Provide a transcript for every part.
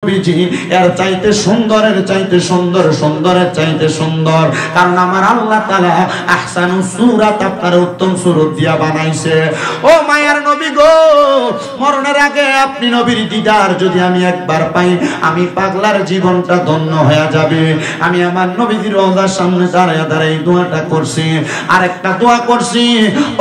নবীজি এর চাইতে সুন্দরের চাইতে সুন্দর, সুন্দরের চাইতে সুন্দর। কারণ আমার আল্লাহ তাআলা আহসানুস সূরাত আপনার উত্তম সূরত দিয়া বানাইছে। ও মায়ার নবী গো, মরণের আগে আপনি নবীর দিদার যদি আমি একবার পাই, আমি পাগলার জীবনটা ধন্য হয়ে যাবে। আমি আমার নবীর রওজার সামনে দাঁড়ায় দাঁড়ায় দোয়াটা করছি, আর একটা দোয়া করছি।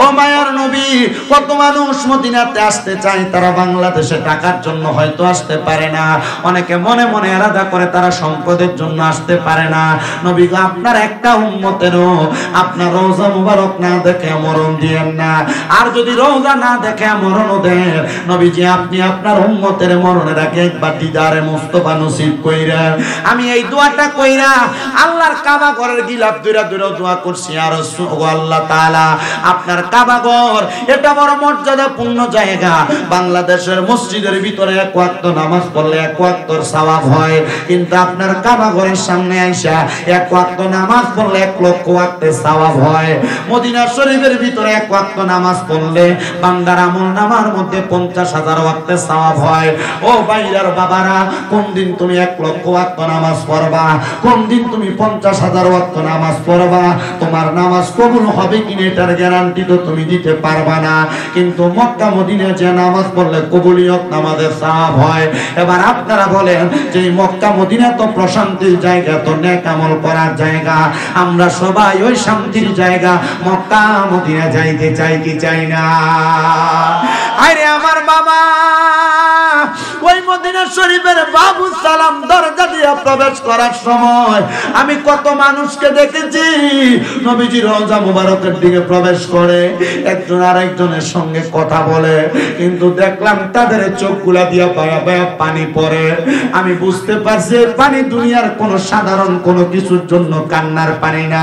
ও মায়ার নবী, কত মানুষ মদিনাতে আসতে চায়, তারা বাংলাদেশে টাকার জন্য হয়তো আসতে পারে না, অনেকে মনে মনে এরাদা করে তারা সম্পদের জন্য আসতে পারে না। নবী গো, আপনার একটা উম্মতেরও আপনার রওজা মুবারক না দেখে মরণ দিয়েন না। আর যদি রওজা না দেখে মরণ দেন, নবীজি আপনি আপনার উম্মতের মরণের আগে একবার দিদারে মুস্তাফা নসিব কইরা। আমি এই দোয়াটা কইরা আল্লাহর কাবা ঘরের গিলাফ দুইরা দুইরা দোয়া করছি। আর আল্লাহ তাআলা আপনার কাবা ঘর এটা বড় মর্যাদাপূর্ণ জায়গা। বাংলাদেশের মসজিদের ভিতরে এক ওয়াক্ত নামাজ পড়লে এক ওয়াক্তর সওয়াব হয়, কিন্তু আপনার কাবা ঘরের সামনে আইসা এক ওয়াক্ত নামাজ পড়লে 1 লক্ষ ওয়াক্তের সওয়াব হয়। মদিনা শরীফের ভিতরে এক ওয়াক্ত নামাজ পড়লে বান্দার আমলনামার মধ্যে 50,000 ওয়াক্তের সওয়াব হয়। ও ভাইরার বাবারা, কোন দিন তুমি 1 লক্ষ ওয়াক্ত নামাজ পড়বা, কোন দিন তুমি 50,000 ওয়াক্ত নামাজ পড়বা, তোমার নামাজ কবুল হবে কিনা এটার গ্যারান্টি তো তুমি দিতে পারবা না। কিন্তু মক্কা মদিনায় যে নামাজ পড়লে কবুলিয়ত নামাজের সওয়াব হয়। এবার আপনারা বলেন যে মক্কা মদিনা তো প্রশান্তির জায়গা, তো নেক আমল করার জায়গা, আমরা সবাই ওই শান্তির জায়গা মক্কা মদিনা যাইতে চাই কি চাই না? আরে আমার বাবা, ওই মদিনা শরীফের বাবু সালাম দরজা দিয়ে প্রবেশ করার সময় আমি কত মানুষকে দেখেছি নবীজি রওজা মুবারকের দিকে প্রবেশ করে একজন আরেকজনের সঙ্গে কথা বলে, কিন্তু দেখলাম তাদের চোখগুলা দিয়া বায়া বায়া পানি পড়ে। আমি বুঝতে পারছি পানি দুনিয়ার কোন সাধারণ কোনো কিছুর জন্য কান্নার পানি না,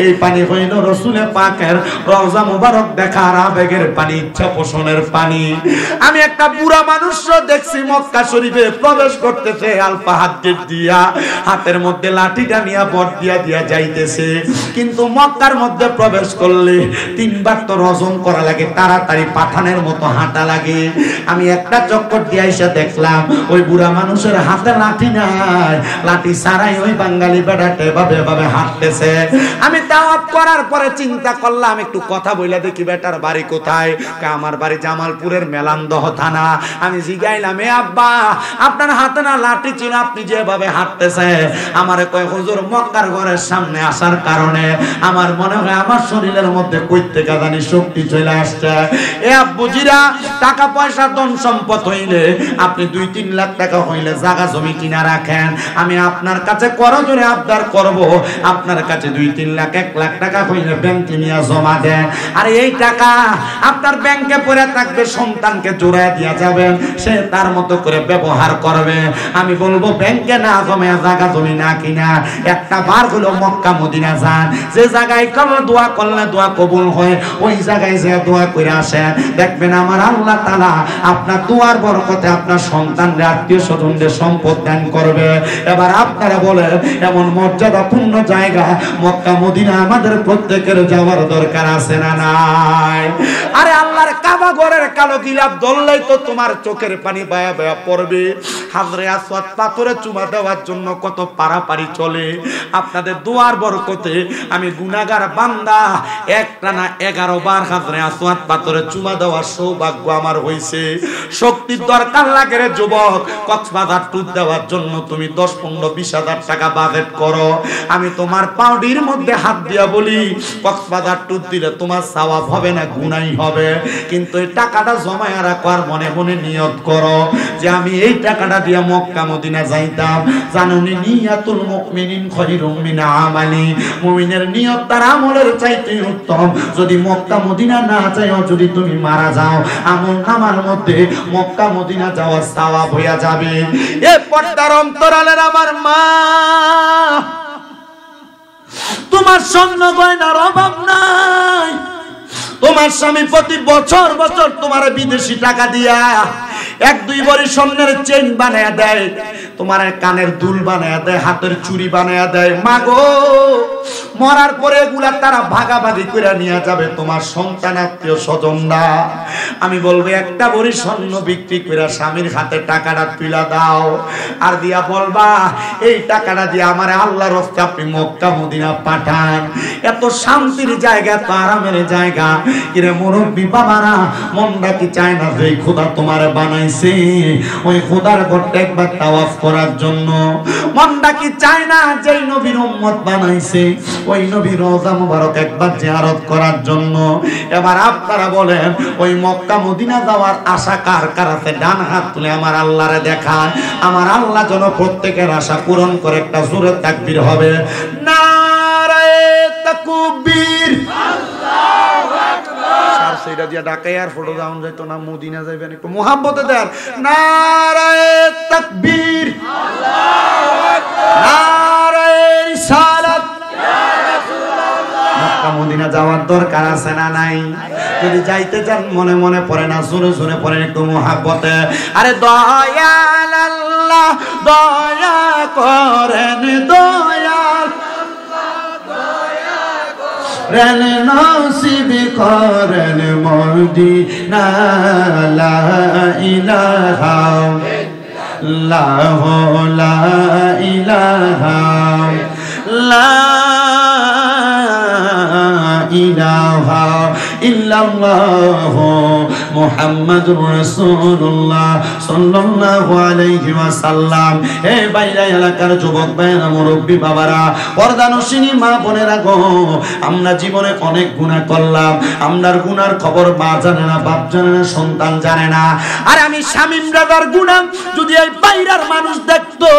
এই পানি হইল রাসূল পাকের রওজা মুবারক দেখার আবেগের পানি, ইচ্ছা পোষণের পানি। আমি একটা বুড়া মানুষও দেখছি মক্কা শরীফে প্রবেশ করতেছে আলফা হাত দিয়া, হাতের মধ্যে লাঠিটা নিয়ে বট দিয়া দিয়া যাইতেছে। কিন্তু মক্কার মধ্যে প্রবেশ করলে 3 বার তো রজম করা লাগে, তাড়াতাড়ি পাঠানের মতো হাঁটা লাগে। আমি একটা চক্কর দিয়ে এসে দেখলাম ওই বুড়া মানুষের হাতে লাঠি নাই, লাঠি ছাড়াই ওই বাঙালি বেটাটা এভাবে এভাবে হাঁটতেছে। আমি তাওয়াফ করার পরে চিন্তা করলাম একটু কথা বইলা দেখি বেটার বাড়ি কোথায়। আমার বাড়ি জামালপুরের মেলান্দহ থানা। আমি জিগাইলাম, এ আব্বা, আপনার হাতে না লাঠি ছিল, আপনি যেভাবে হাঁটতেছে? আমারে কয়, হুজুর মক্কার ঘরের সামনে আসার কারণে আমার মনে হয় আমার শরীরের মধ্যে কই থেকে জানি শক্তি চলে আসছে। এ আব্বুজিরা, টাকা পয়সা ধন সম্পদ হইলে আপনি 2-3 লাখ টাকা হইলে জায়গা জমি কিনা রাখেন, আমি আপনার কাছে করজোরে আবদার করব, আপনার কাছে 2-3 লাখ 1 লাখ টাকা হইলে ব্যাংকে নিয়ে জমা দেন। আর এই টাকা আপনার ব্যাংকে পড়ে থাকবে, সন্তানকে জোড়ায় দিয়া যাবেন, সে তার মতো করে ব্যবহার করবে। আমি বলবো ব্যাংকে না জমে জায়গা জমি না কিনা একটা বার হলো মক্কা মদিনা যান, যে জায়গায় করলে দোয়া করলে দোয়া কবুল হয়, ওই জায়গায় যে দোয়া করে আসেন, দেখবেন আমার আল্লাহ তাআলা আপনার দোয়ার বরকতে আপনার সন্তানদের আত্মীয় স্বজনদের সম্পদ দান করবে। এবার আপনারা বলেন এমন মর্যাদাপূর্ণ জায়গা মক্কা মদিনা আমাদের প্রত্যেকের যাওয়ার দরকার আছে না নাই? আরে আল্লাহর কাবা ঘরের কালো গিলাফ ধরলেই তো তোমার চোখের পানি বায়া বায়া পড়বে। হাজরে আসওয়াদ পাথরে চুমা দেওয়ার জন্য কত পারাপারি চলে। আপনাদের দোয়ার বরকতে আমি গুনাহগার বান্দা একটানা 11 বার হাজরে আসওয়াদ পাথরে চুমা দেওয়ার সৌভাগ্য আমার হইছে। শক্তির দরকার লাগে রে যুবক, কক্সবাজার ট্যুর দেওয়ার জন্য তুমি 10-15-20 হাজার টাকা বাজেট করো। আমি তোমার পাউডির মধ্যে হাত দিয়া বলি, কক্সবাজার ট্যুর দিলে তোমার সওয়াব হবে না, গুনাহ হবে। কিন্তু এই টাকাটা জমায়া রাখো আর মনে মনে নিয়ত করো যে আমি এই টাকাটা দিয়া মক্কা মদিনা যাইতাম। জানুনি নিয়াতুল মুমিনিন খায়রুম মিন আমালি, মুমিনের নিয়ত তার আমলের চাইতে উত্তম। যদি মক্কা মদিনা না যাও, যদি তুমি মারা যাও, আমল নামার মধ্যে মক্কা মদিনা যাওয়ার সওয়াব হইয়া যাবে। এ পর্দার অন্তরালের আমার মা, তোমার স্বর্ণ গয়নার অভাব নাই। তোমার স্বামী প্রতি বছর বছর তোমার বিদেশি টাকা দিয়া 1-2 ভরি স্বর্ণের চেইন বানায়া দেয়, তোমার কানের দুল বানায়া দেয়, হাতের চুড়ি বানায়া দেয়। মাগো মরার পরে এগুলা তারা ভাগাভাগি করে নিয়ে যাবে তোমার সন্তান আত্মীয় স্বজনরা। আমি বলবো 1 ভরি স্বর্ণ বিক্রি করে স্বামীর হাতে টাকাটা তুলা দাও, আর দিয়া বলবা এই টাকাটা দিয়ে আমার আল্লাহর রাস্তে আপনি মক্কা মদিনা পাঠান। এত শান্তির জায়গা, এত আরামের জায়গা। কিরে মুরব্বী বাবারা, মনটা কি চায় না যে খোদা তোমার বানাইছে ওই খোদার ঘরটা একবার তাওয়াফ করার জন্য? মনটা কি চায় না যে নবীর উম্মত বানাইছে ওই নবীর রওজা মুবারক একবার জিয়ারত করার জন্য? এবার আপনারা বলেন ওই মক্কা মদিনা যাওয়ার আশা কার কার আছে? ডান হাত তুলে আমার আল্লাহরে দেখায়। আমার আল্লাহ যেন প্রত্যেকের আশা পূরণ করে। একটা জোরে তাকবীর হবে। নারায়ে তাকবীর, আল্লাহু আকবার। আর সেইটা দিয়া ঢাকায় আর ফটো দাউন যাইতো না, মদিনা যাইবেন একটু মোহাব্বতে দেন। নারায়ে তাকবীর, আল্লাহু আকবার। নারায়ে রিসালাত, ইয়া রাসূলুল্লাহ। মক্কা মদিনা যাওয়ার দরকার আছে না নাই? যদি যাইতে চান মনে মনে পড়ে না, জোরে জোরে পড়েন একটু মোহাব্বতে। আরে দয়াল আল্লাহ দয়া করেন, দয়াল রেন নসিব করেন মদিনা। লা ইলাহা ইল্লাল্লাহ, লা ইলাহা ইলাহা ইল্লাল্লাহ মুহাম্মাদুর রাসূলুল্লাহ সাল্লাল্লাহু আলাইহি ওয়াসাল্লাম। হে বাইরা এলাকার যুবক ভাইরা, মুরব্বি বাবারা, পর্দানশিনী মা বোনেরা গো, আমরা জীবনে অনেক গুনাহ করলাম। আমরার গুনার খবর মা জানে না, বাপ জানে না, সন্তান জানে না। আর আমি শামীম রাজার গুনাহ যদি এই বাইরার মানুষ দেখতো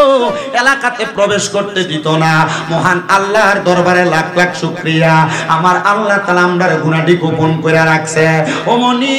এলাকাতে প্রবেশ করতে দিত না। মহান আল্লাহর দরবারে লাখ লাখ শুকরিয়া, আমার আল্লাহ তাআলা আমরার গুনাহটি গোপন করে রাখছে। ও মনি,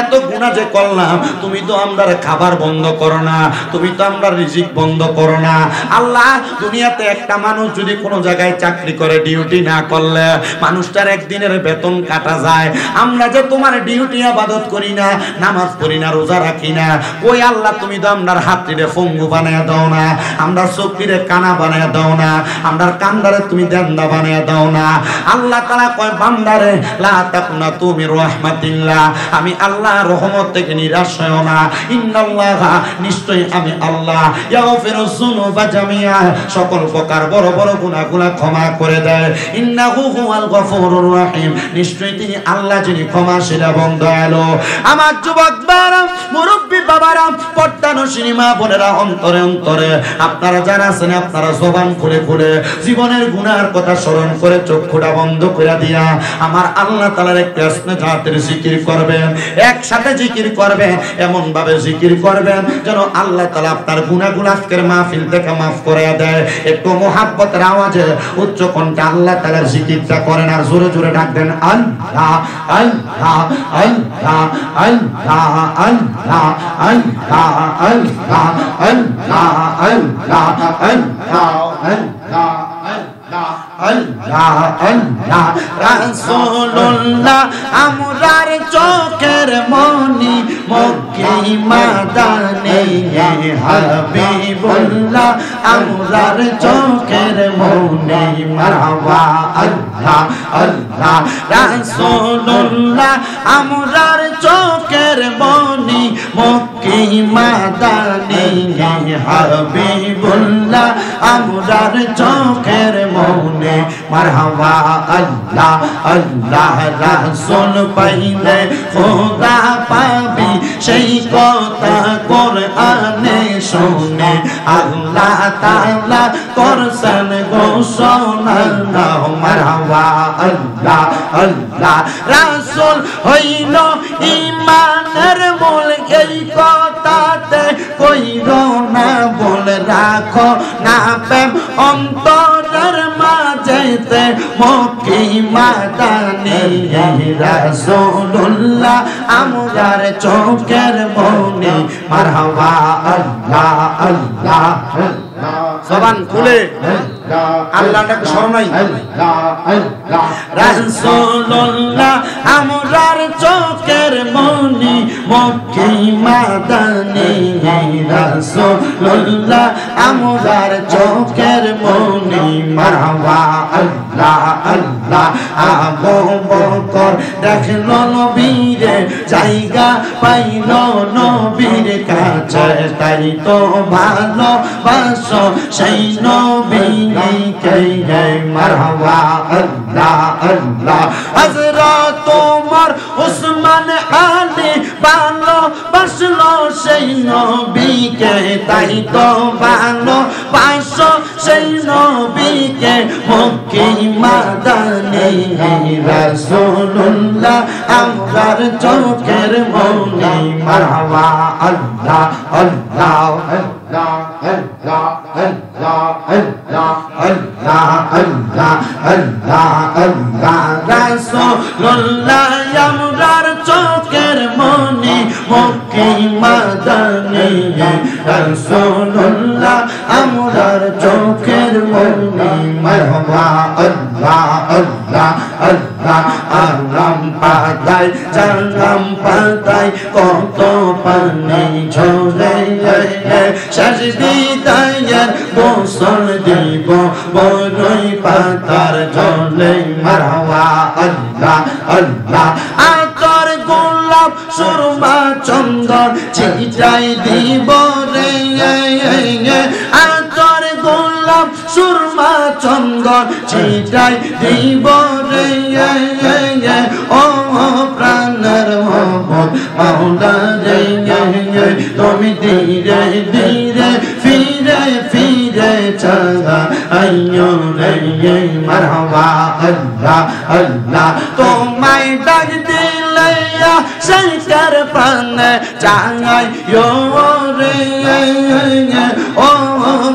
এত গুনাহ যে করলাম, তুমি তো আমরার খাবার বন্ধ করো না, তুমি তো আমরার রিজিক বন্ধ করো না। আল্লাহ, দুনিয়াতে একটা মানুষ যদি কোনো জায়গায় চাকরি করে ডিউটি না করলে মানুষটার একদিনের বেতন কাটা যায়। আমরা যে তোমার ডিউটি ইবাদত করি না, নামাজ পড়ি না, রোজা রাখি না, ওই আল্লাহ তুমি তো আমরার হাতটিরে ফঙ্গু বানায়া দাও না, আমরা চোখটিরে কানা বানায়া দাও না, আমরার কান্দারে তুমি দেন্দা বানায়া দাও না। আল্লাহ তাআলা কয় বান্দারে লা তাকুনা তুমি রাহমাতিল্লাহ, আমি আল্লাহ রহমত থেকে নিরাশ হও না। ইন্নাল্লাহা, নিশ্চয়ই আমি আল্লাহ, ইয়াগফিরু যুনুবা জামিআ, সকল প্রকার বড় বড় গুনাহগুলো ক্ষমা করে দেয়। ইন্নাহু হুয়াল গফুরুর রহিম, নিশ্চয়ই তিনি আল্লাহ যিনি ক্ষমাশীল এবং দয়ালু। আমার যুবক বাবারা, মুরব্বি বাবারা, পর্দানশিনী মা বোনেরা, অন্তরে অন্তরে আপনারা যারা আছেন, আপনারা জবান খুলে খুলে জীবনের গুনাহের কথা স্মরণ করে চক্ষুটা বন্ধ করে দিয়া আমার আল্লাহ তাআলার একটু আসনে জাতের জিকির করবেন। একসাথে জিকির করবেন, এমন ভাবে জিকির করবেন যেন আল্লাহ তাআলা আপনার গুনাহগুলো আজকের মাহফিল থেকে maaf করে দেয়। একটু মোহাব্বতের আওয়াজে উচ্চ কণ্ঠে আল্লাহ তাআলার জিকিরটা করেন, আর জোরে জোরে ডাকবেন আল্লাহ আল্লাহ আল্লাহ আল্লাহ আল্লাহ আল্লাহ আল্লাহ আল্লাহ আল্লাহ আল্লাহ আল্লাহ আল্লাহ আল্লাহ রাসূলুল্লাহ আমরার চোখের মনি মক্কি মাদানি হাবিবুল্লাহ আমরার চোখের মনি মারহাবা আল্লাহ আল্লাহ রাসূলুল্লাহ আমরার চোখের মনি মক্কি মাদানি হাবিবুল্লাহ আমরার চোখের মনে মারহাবা আল্লাহ আল্লাহ রাসূল পাইলে খোদা পাবি, সেই কথা কোরআনে শুনে আল্লাহ তাআলা করছেন ঘোষণা। মারহাবা আল্লাহ আল্লাহ রাসূল হইল ঈমানের মূল, এই কথাতে কইরো না বলে রাখো না প্রেম অন্তরের মাঝেতে মক্কি মাদানি রাসূলুল্লাহ আমরার চোখের মনি মারহাবা আল্লাহ আল্লাহ। জবান খুলে আল্লাহটা স্মরণ নাই রাসূলুল্লাহ আমরার চোখের মনি মক্কি মাদানী রাসূলুল্লাহ আমরার চোখের মনি মারহাবা আল্লাহ আল্লাহ আবু বকর দেখলো নবীরে জায়গা পাইল নবীর কাছে তাই তো ভালোবাসো সেই নবীকে মারহাবা আল্লাহ আল্লাহ হযরত ওমর ওসমান আলী ভালোবাসলো সেই নবীকে তাই তো ভালোবাসো সেই নবীকে মক্কি মাদানী রাসূলুল্লাহ আমরার চোখের মনি মারহাবা আল্লাহ আল্লাহ আল্লাহ আল্লাহ আল্লাহ আল্লাহ আল্লাহ আল্লাহ আল্লাহ আল্লাহ রাসূলুল্লাহ আমরার চোখের মনি মক্কি মাদানী রাসূলুল্লাহ আমরার চোখের মনি মারহাবা আল্লাহ আল্লাহ আল্লাহ আরাম পাতায় জানাম পাতায় কত পানি ঝরে শেষ বিদায়ের গোসল দিব বড়ই পাতার জলে মারহাবা আল্লাহ আল্লাহ আতর গোলাপ সুরমা চন্দন ছিটাই দিব রে আতর গোলাপ সুরমা চন্দন ছিটাই দিব রে ও প্রাণের মোহাম্মদ মাওলা রে তুমি ধীরে ধীরে ফিরে ফিরে চলা আইয়ো রে মারহাবা আল্লাহ আল্লাহ তোমায় ডাক দিলে শঙ্কর প্রাণে চাইও রে ও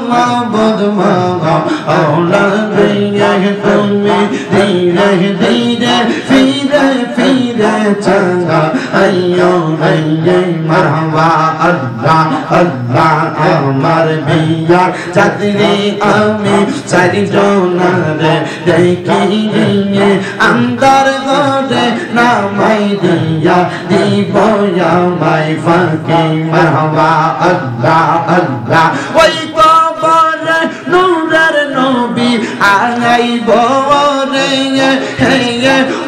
মাবুদ মাওলা রে তুমি ধীরে ধীরে ফিরে ফিরে চলা আইয়ো রে মারহাবা আল্লাহ আল্লাহ আমার বিয়ার চাঁদনি আমি চারিজনারে দেখি আন্দার ঘরে নামাই দিয়া দিব আমায় ফাঁকি মারহাবা আল্লাহ আল্লাহ ওই কবরে নূরের নবী আইব রে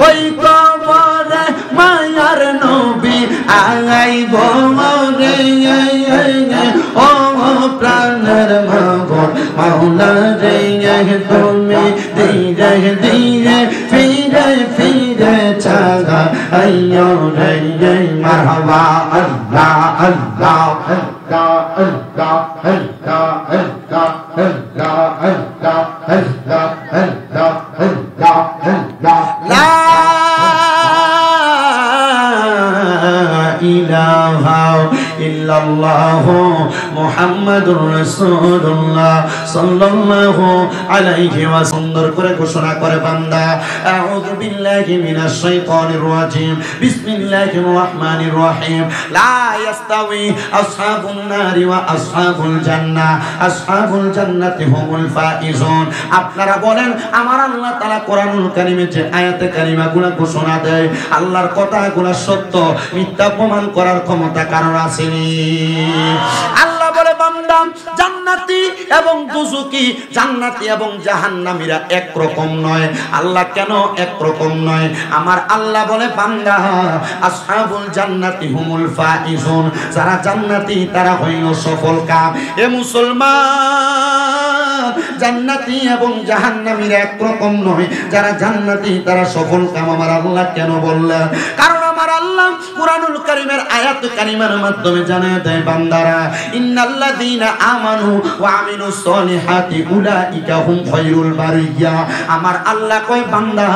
ওই কবরে মায়ার নবী আইব রে ও প্রাণের মাগর মাওলা রে তুমি ধীরে ধীরে ফিরে ফিরে চলা আইয়ো রে মারহাবা আল্লাহ আল্লাহ আল্লাহ আল্লাহ আল্লাহ আল্লাহ আল্লাহ আল্লাহ আল্লাহ আল্লাহ আল্লাহ আল্লাহ লা ইলাহা ইল্লাল্লাহ মুহাম্মাদুর রাসূলুল্লাহ সাল্লাল্লাহু আলাইহি ওয়া সুন্দর করে ঘোষণা করে বান্দা আউযু বিল্লাহি মিনাশ শাইতানির রাজিম বিসমিল্লাহির রহমানির রহিম লা ইয়াস্তাউই আসহাবুন নারি ওয়া আসহাবুল জান্নাহ আসহাবুল জান্নাতি হুমুল ফাইজুন আপনারা বলেন আমার আল্লাহ তাআলা কোরআনুল কারীমে যে আয়াতে কারিমাগুলো ঘোষণা দেয় আল্লাহর কথাগুলো সত্য মিথ্যা প্রমাণ করার ক্ষমতা কারোর আসেনি আল্লাহ বলে বান্দা জান্নাতি এবং দুজকি জান্নাতি এবং জাহান্নামীরা এক রকম নয় আল্লাহ কেন এক রকম নয় আমার আল্লাহ বলে বান্দা আসহাবুল জান্নাতি হুমুল ফাইজুন যারা জান্নাতি তারা হইল সফল কাম এ মুসলমান জান্নাতি এবং জাহান্নামীরা এক রকম নয় যারা জান্নাতি তারা সফল কাম আমার আল্লাহ কেন বললেন কারণ আমার আল্লাহ কুরআনুল কারীমের আয়াত কারিমার মাধ্যমে জানায় দেয় বান্দারা ইন্নাল্লাযীনা আমানু ওয়া আমিলুস সলিহাতি উলাইকা হুম খায়রুল বারিয়া আমার আল্লাহ কয় বান্দা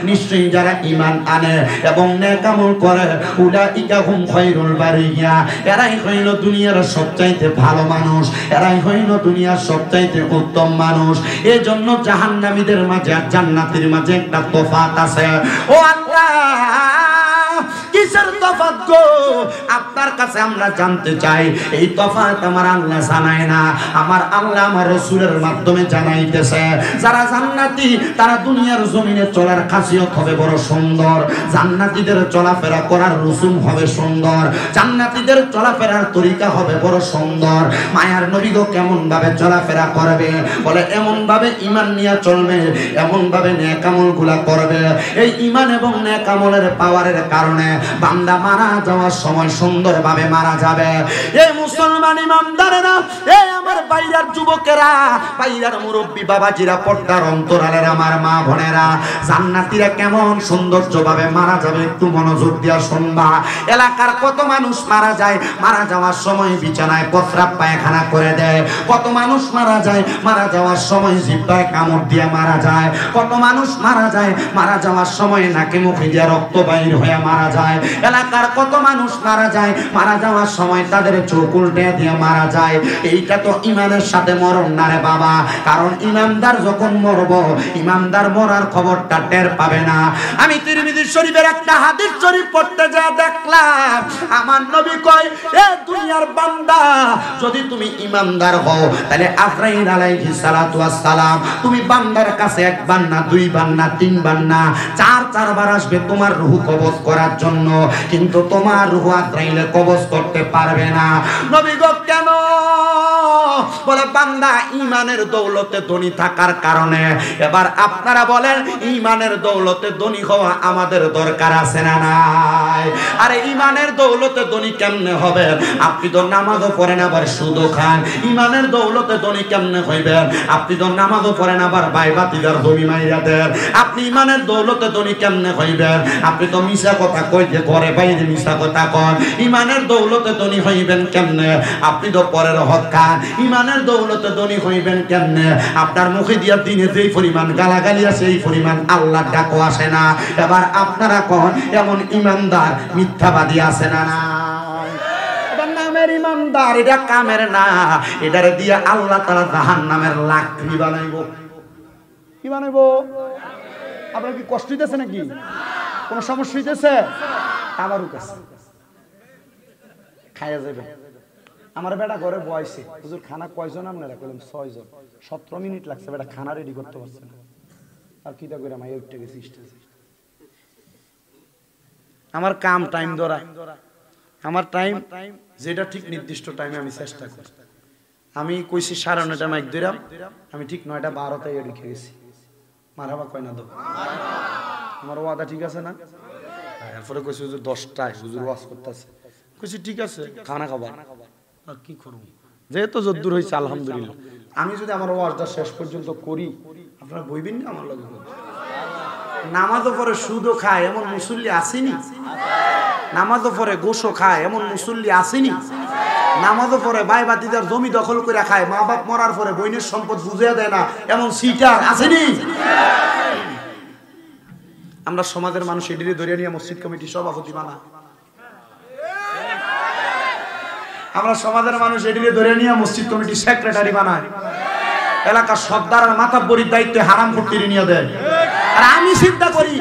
নিশ্চয়ই যারা ঈমান আনে এবং নেক আমল করে উলাইকা হুম খায়রুল বারিয়া এরাই হইল দুনিয়ার সবচাইতে ভালো মানুষ এরাই হইল দুনিয়ার সবচাইতে উত্তম মানুষ এজন্য জাহান্নামীদের মাঝে আর জান্নাতীর মাঝে একটা তফাত আছে ও আল্লাহ কি কিসের তফাৎ গো? আপনার কাছে আমরা জানতে চাই। এই তফাৎ আমার আল্লাহ জানায় না, আমার আল্লাহ আমার রাসূলের মাধ্যমে জানাইতেছে। যারা জান্নাতি তারা দুনিয়ার জমিনে চলার খাসিয়ত হবে বড় সুন্দর, জান্নাতীদের চলাফেরা করার রসুম হবে সুন্দর, জান্নাতীদের চলাফেরার তরিকা হবে বড় সুন্দর। মায়ার নবী গো কেমন ভাবে চলাফেরা করবে? বলে এমন ভাবে ঈমান নিয়ে চলবে, এমন ভাবে নেক আমলগুলা করবে। এই ঈমান এবং নেক আমলের পাওয়ারের কারণে বান্দা মারা যাওয়ার সময় সুন্দরভাবে মারা যাবে। এই মুসলমান ইমানদারেরা, এই আমার বাইরের যুবকেরা, বাইরের মুরব্বী বাবাজিরা, পর্দার অন্তরালের আমার মা বোনেরা, জান্নাতীরা কেমন সৌন্দর্যভাবে মারা যাবে একটু মনোযোগ দিয়া শুনবা। এলাকার কত মানুষ মারা যায়, মারা যাওয়ার সময় বিছানায় প্রস্রাব পায়খানা করে দেয়। কত মানুষ মারা যায়, মারা যাওয়ার সময় জিহ্বায় কামড় দিয়ে মারা যায়। কত মানুষ মারা যায়, মারা যাওয়ার সময় নাকে মুখে দিয়ে রক্ত বাইর হয়ে মারা যায়। এলাকার কত মানুষ মারা যায়, মারা যাওয়ার সময় তাদের চোখ উল্টে দিয়ে মারা যায়। এইটা তো ঈমানের সাথে মরণ না রে বাবা। কারণ ইমানদার যখন মরব, ইমানদার মরার খবরটা টের পাবে না। আমি তিরমিজি শরীফের একটা হাদিস শরীফ পড়তে যা দেখলাম, আমার নবী কয়, এ দুনিয়ার বান্দা, যদি তুমি ইমানদার হও তাহলে আজরাইল আলাইহিস সালাতু ওয়াস সালাম তুমি বান্দার কাছে একবার না, দুইবার না, তিনবার না, চারবার আসবে তোমার রূহ কবজ করার জন্য, কিন্তু তোমার রূহ আজরাইলে কবজ করতে পারবে না। নবী গো কেন? বলে বান্দা ঈমানের দৌলতে ধনী থাকার কারণে। এবার আপনারা বলেন, ঈমানের দৌলতে ধনী হওয়া আমাদের দরকার আছে না নাই? আরে ঈমানের দৌলতে ধনী কেমনে হবে? আপনি তো নামাজও পড়েন আবার সুদও খান। ঈমানের দৌলতে ধনী কেমনে হইবেন? আপনি তো নামাজও পড়েন আবার বাইবাতিদার জমি মাইরা দেন। আপনি ঈমানের দৌলতে ধনী কেমনে হইবেন? আপনি তো মিছা কথা কই যে ঘরে বাইরে মিছা কথা কন। ঈমানের দৌলতে ধনী হইবেন কেমনে? আপনি তো পরের হক খান। ঈমানের দৌলতে ধনী হইবেন কেমনে? আপনার মুখে দিয়া দিনে যেই পরিমাণ গালাগালি আছে এই পরিমাণ আল্লাহর ডাকও আসে না। এবার আপনারা কোন এমন ঈমানদার মিথ্যাবাদী আছে না? এটা নামের ঈমানদার, এটা কামের না। এটারে দিয়া আল্লাহ তাআলা জাহান্নামের লাকড়ি বানাইবো। কি বানাইবো? আপনার কি কষ্ট হইতেছে নাকি? কোন সমস্যা হইতেছে? আমারও কাছে খাইয়া যাবে। আমার বেটা ঘরে বয়সে, হুজুর খানা কয়জন? আপনারা কইলাম 6 জন। 17 মিনিট লাগছে বেটা খানা রেডি করতে পারছে না। আর কিটা কইরা মাই উঠতে গেছি। আমার কাম টাইম ধরা, আমার টাইম যেটা ঠিক নির্দিষ্ট টাইমে আমি চেষ্টা করি। আমি কইছি 9:30 মাইক দিলাম, আমি ঠিক 9:12 রেখে গেছি। মারহাবা কয় না দো? আমার ওয়াদা ঠিক আছে না? এরপরে কইছি হুজুর 10টায় হুজুর ওয়াজ করতেছে। কইছি ঠিক আছে, খানা খাবা। আর কি করব? যেহেতু যদ্দূর হয়েছে আলহামদুলিল্লাহ। আমি যদি আমার ওয়াজটা শেষ পর্যন্ত করি, আপনারা বইবেন না আমার লগে? নামাজও পরে সুদও খায় এমন মুসল্লি আসেনি? নামাজও পরে গোশও খায় এমন মুসল্লি আসেনি? নামাজও পরে বাইবাতিদার জমি দখল করে খায়, মা বাপ মরার পরে বইনের সম্পদ বুঝিয়ে দেয় না এমন সিটার আসেনি? আমরা সমাজের মানুষ এডিরে ধরে নিয়ে মসজিদ কমিটি সভাপতি বানা। আমরা সমাজের মানুষ এডিরে ধরে নিয়ে মসজিদ কমিটি সেক্রেটারি বানায়। এলাকার সর্দার আর মাতাব্বরির দায়িত্বে হারাম ফুটিয়ে নিয়ে দেয়। আর আমি চিন্তা করি,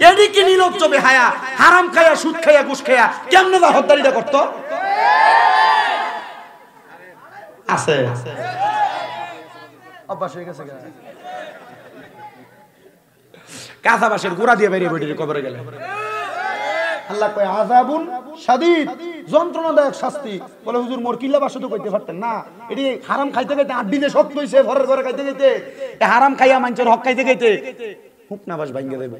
এদিকে নির্লজ্জ বেহায়া, হারাম খায়া, সুদ খায়া, ঘুষ খায়া কেমনে দা হদ্দারিটা করতো? আছে অভ্যাস হয়ে গেছে। কাঁচা বাঁশের গুড়া দিয়ে বেরিয়ে বেরিয়ে কবরে গেলে আল্লাহ কয় আযাবুন শাদীদ, যন্ত্রণাদায়ক শাস্তি। বলে হুজুর মোর কিল্লা বাসা তো কইতে পারতেন না, এটি হারাম খাইতে খাইতে আড্ডি দিয়ে শক্ত হইছে, ঘরের ঘরে খাইতে খাইতে হারাম খাইয়া মানুষের হক খাইতে খাইতে হুকনা বাস ভাঙ্গে দেবে।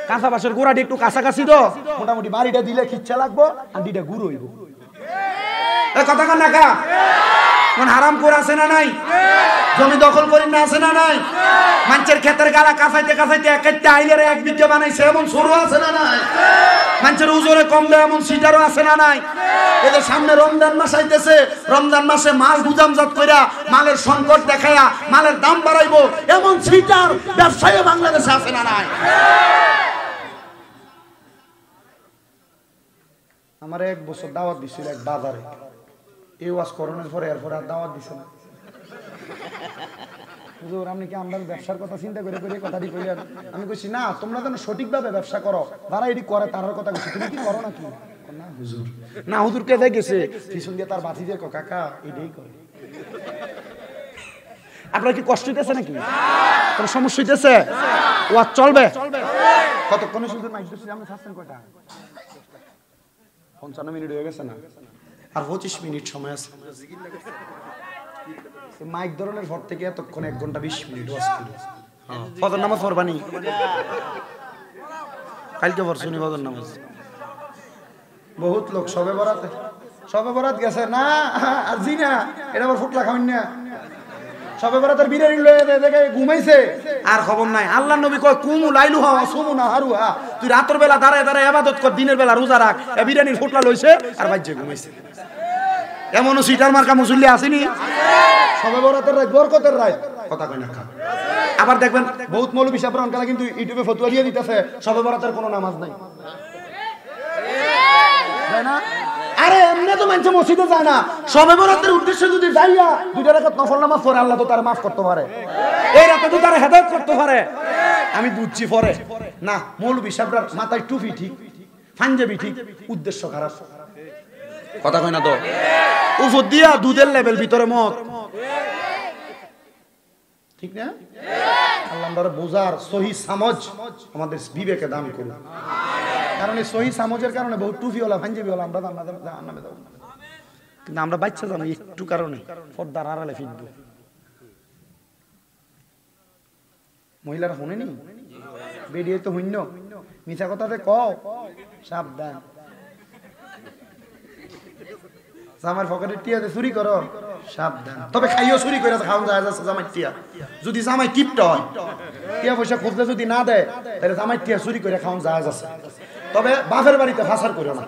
কাঁচা বাঁশের গুড়াটি একটু কাছাকাছি তো মোটামুটি বাড়িটা দিলে খিচ্ছা লাগবো, আড্ডিটা গুড় হইব। কথা কন না কা? কোন হারাম করে আছে না নাই? জমি দখল করি না আছে না নাই? মানুষের ক্ষেতের গালা কাছাইতে কাছাইতে একটা আইলের এক বিঘা বানাইছে এমন সরু আছে না নাই? মানুষের ওজনে কম দেয় এমন সিটারও আছে না নাই? এদের সামনে রমজান মাস আইতেছে, রমজান মাসে মাল গুদামজাত কইরা মালের সংকট দেখায়া মালের দাম বাড়াইবো এমন সিটার ব্যবসায়ী বাংলাদেশে আছে না নাই? আমার 1 বছর দাওয়াত দিছিল এক বাজারে, এই ওয়াজ করোনার পরে এরপরে আর দাওয়াত দিছে না। হুজুর আপনি কি আমরা ব্যবসার কথা চিন্তা করে করে কথাটি কইলেন? আমি কইছি না, তোমরা যেন সঠিকভাবে ব্যবসা করো, যারা এটি করে তার কথা কইছি, তুমি কি করো নাকি? না হুজুর, না হুজুর কে যাই গেছে পিছন দিয়ে তার বাতি দিয়ে কাকা এটাই করে। আপনার কি কষ্ট হইতেছে নাকি? কোনো সমস্যা হইতেছে? ওয়াজ চলবে কতক্ষণে? শুধু মাইক ধরছি আপনি থাকছেন কয়টা? 55 মিনিট হয়ে গেছে না, আর 25 মিনিট সময় আছে। মাইক ধরনের পর থেকে এতক্ষণ 1 ঘন্টা 20 মিনিট ওয়াজ করি। ফজর নামাজ পড়বানি? কালকে পড়ছুনি ফজর নামাজ? বহুত লোক সবে বরাত গেছে না, আর জি না, এটা আবার ফুটলা খাবেন না। সবে বরাতের বিরিয়ানি লয়ে দেখে ঘুমাইছে, আর খবর নাই। আল্লাহ নবী কয় কুমু লাইলু হা সুমু না হারু হা, তুই রাতের বেলা দাঁড়ায় দাঁড়ায় ইবাদত কর, দিনের বেলা রোজা রাখ। এ বিরিয়ানির ফুটলা লইছে আর বাইজে ঘুমাইছে। এমনও সিটার মার্কা মুসল্লি আসেনি? সবে বরাতের রাত বরকতের রাত, কথা কয় না। আবার দেখবেন বহুত মৌলবী সাহেবরা অনকালা কিন্তু ইউটিউবে ফতোয়া দিয়ে দিতেছে সবে বরাতের কোনো নামাজ নাই, তাই না? আরে এমনি তো মানুষ মসজিদে যায় না, সবে বরাতের উদ্দেশ্যে যদি যাইয়া 2 রাকাত নফল নামাজ পড়ে আল্লাহ তো তার মাফ করতে পারে, এই রাতে তো তার হেদায়েত করতে পারে। আমি বুঝছি পরে না, মৌলবী সাহেবরা মাথায় টুপি ঠিক, পাঞ্জাবি ঠিক, উদ্দেশ্য খারাপ, কথা কয় না তো? উপর দিয়া দুধের লেভেল, ভিতরে মত, ঠিক না? আল্লাহ আমরা বোঝার সহি সমঝ আমাদের বিবেকে দান করুন, কারণ এই সহি সমঝের কারণে বহু টুপিওয়ালা পাঞ্জাবিওয়ালা আমরা নামে যাবো, কিন্তু আমরা বাচ্চা জানো একটু কারণে পর্দার আড়ালে ফিরবো। মহিলারা শুনেনি? বেরিয়ে তো হইন্য, মিথ্যা কথাতে কও, সাবধান। জামার পকেটের টিয়াতে চুরি করো, সাবধান। তবে খাইও চুরি করে খাওয়া যায় জামাই টিয়া, যদি জামাই কিপটা হয়, টিয়া পয়সা খুঁজলে যদি না দেয় তাহলে জামাই টিয়া চুরি করে খাওয়া যায় আছে। তবে বাপের বাড়িতে ফাঁসার করো না,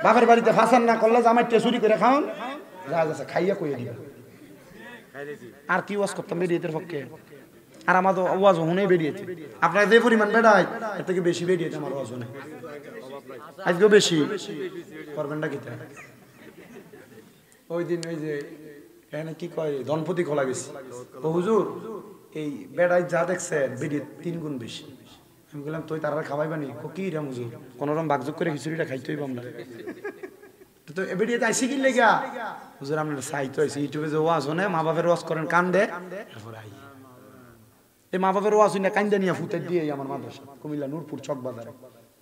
বাপের বাড়িতে ফাঁসার না করলে জামাই টিয়া চুরি করে খাওয়ান যায় আছে, খাইয়া কইয়া দিবে। আর কি ওয়াজ করতাম বেরিয়েতের পক্ষে, আর আমার ওয়াজ শুনে বেরিয়েছে। আপনার যে পরিমাণ বেড়ায় এর থেকে বেশি বেরিয়েছে আমার ওয়াজ শুনে, আজকেও বেশি করবেন না। কিতা ওই দিন ওই যে এখানে কি কয় ধনপতি খোলা গেছে, ও হুজুর এই বেড়াই যা দেখছেন বেরিয়ে 3 গুণ বেশি। আমি বললাম তুই তারা খাওয়াইবানি? কি রাম হুজুর কোনোরকম বাগযোগ করে খিচুড়িটা খাইতে হইব আমরা, তো বেরিয়ে আইসি কি লেগা? হুজুর আপনার সাইতে আইসি, ইউটিউবে যে ওয়াজ শোনে, মা বাপের ওয়াজ করেন কান্দে, এই মা বাপের ওয়াজ না কান্দে নিয়ে ফুটে দিয়ে আমার মাদ্রাসা কুমিল্লা নূরপুর চক বাজারে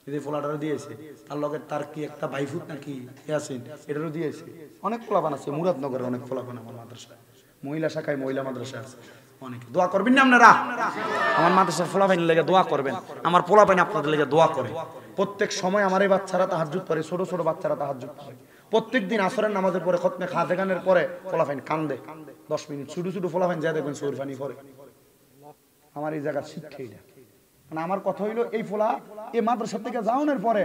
এই ফোলাটারও দিয়েছে, তার লগে তার কি একটা ভাইফুট নাকি ইয়াসিন এটারও দিয়েছে। অনেক ফোলাপান আছে মুরাদনগরের, অনেক ফোলাপান আমার মাদ্রাসা, মহিলা শাখায় মহিলা মাদ্রাসা আছে অনেকে। দোয়া করবেন না আপনারা? আমার মাদ্রাসার ফোলাপাইনের লেগে দোয়া করবেন, আমার ফোলাপাইন আপনাদের লেগে দোয়া করে। প্রত্যেক সময় আমার এই বাচ্চারা তাহাজ্জুদ পড়ে, ছোট ছোট বাচ্চারা তাহাজ্জুদ পড়ে। প্রত্যেক দিন আসরের নামাজের পরে খতমে খাজেগানের পরে ফোলাপাইন কান্দে 10 মিনিট, ছোট ছোট ফোলাপাইন যা দেখবেন চোর পানি পরে। আমার এই জায়গার শিক্ষা এটা, মানে আমার কথা হইলো এই ফোলা এই মাদ্রাসা থেকে যাওয়ানোর পরে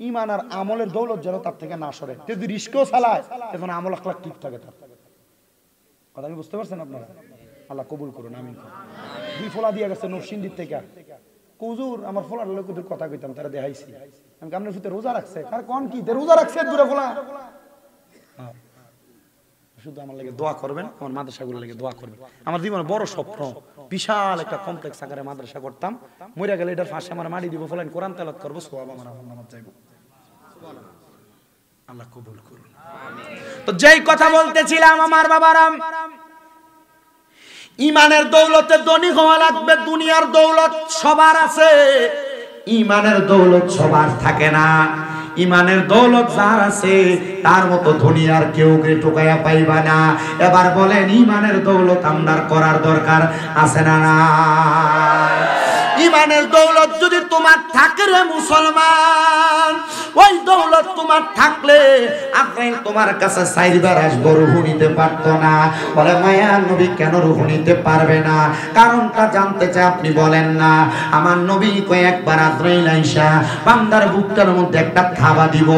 ঈমান আর আমলের দৌলত যেন তার থেকে না সরে, যদি রিস্কও চালায় তখন আমল আখলাক ঠিক থাকে তার। কথা আমি বুঝতে পারছেন আপনারা? আল্লাহ কবুল করুন, আমিন। 2 ফোলা দিয়ে গেছে নরসিংদীর থেকে, হুজুর আমার ফোলার লোকদের কথা কইতাম, তারা দেখাইছি আমি আপনার ফুতে রোজা রাখছে, আর কোন কি রোজা রাখছে দূরে ফোলা। শুধু আমার লাগে দোয়া করবেন, আমার মাদ্রাসাগুলো লাগে দোয়া করবেন। আমার জীবনে বড় স্বপ্ন বিশাল একটা কমপ্লেক্স আকারে মাদ্রাসা করতাম, মরে গেলে এটার পাশে আমার মাটি দিব, ফলাইন কোরআন তেলাওয়াত করব, সওয়াব আমার নামাজ যাইব। আল্লাহ কবুল করুন। তো যেই কথা বলতেছিলাম আমার বাবারাম, ঈমানের দৌলতে ধনী হওয়া লাগবে। দুনিয়ার দৌলত সবার আছে, ঈমানের দৌলত সবার থাকে না। ঈমানের দৌলত যার আছে তার মতো ধনী আর কেউ টোকায়া পাইবা না। এবার বলেন ঈমানের দৌলত আমরার করার দরকার আছে না? না, ঈমানের দৌলত যদি তোমার থাকে রে মুসলমান, ওই দৌলত তোমার থাকলে আজরাইল তোমার কাছে চাইবার আসব, রূহ নিতে পারতো না। বলে মায়ার নবী কেন রূহ নিতে পারবে না? কারণটা জানতে চাই, আপনি বলেন না। আমার নবী কয়েকবার আজরাইল আইসা বান্দার বুকটার মধ্যে একটা থাবা দিব,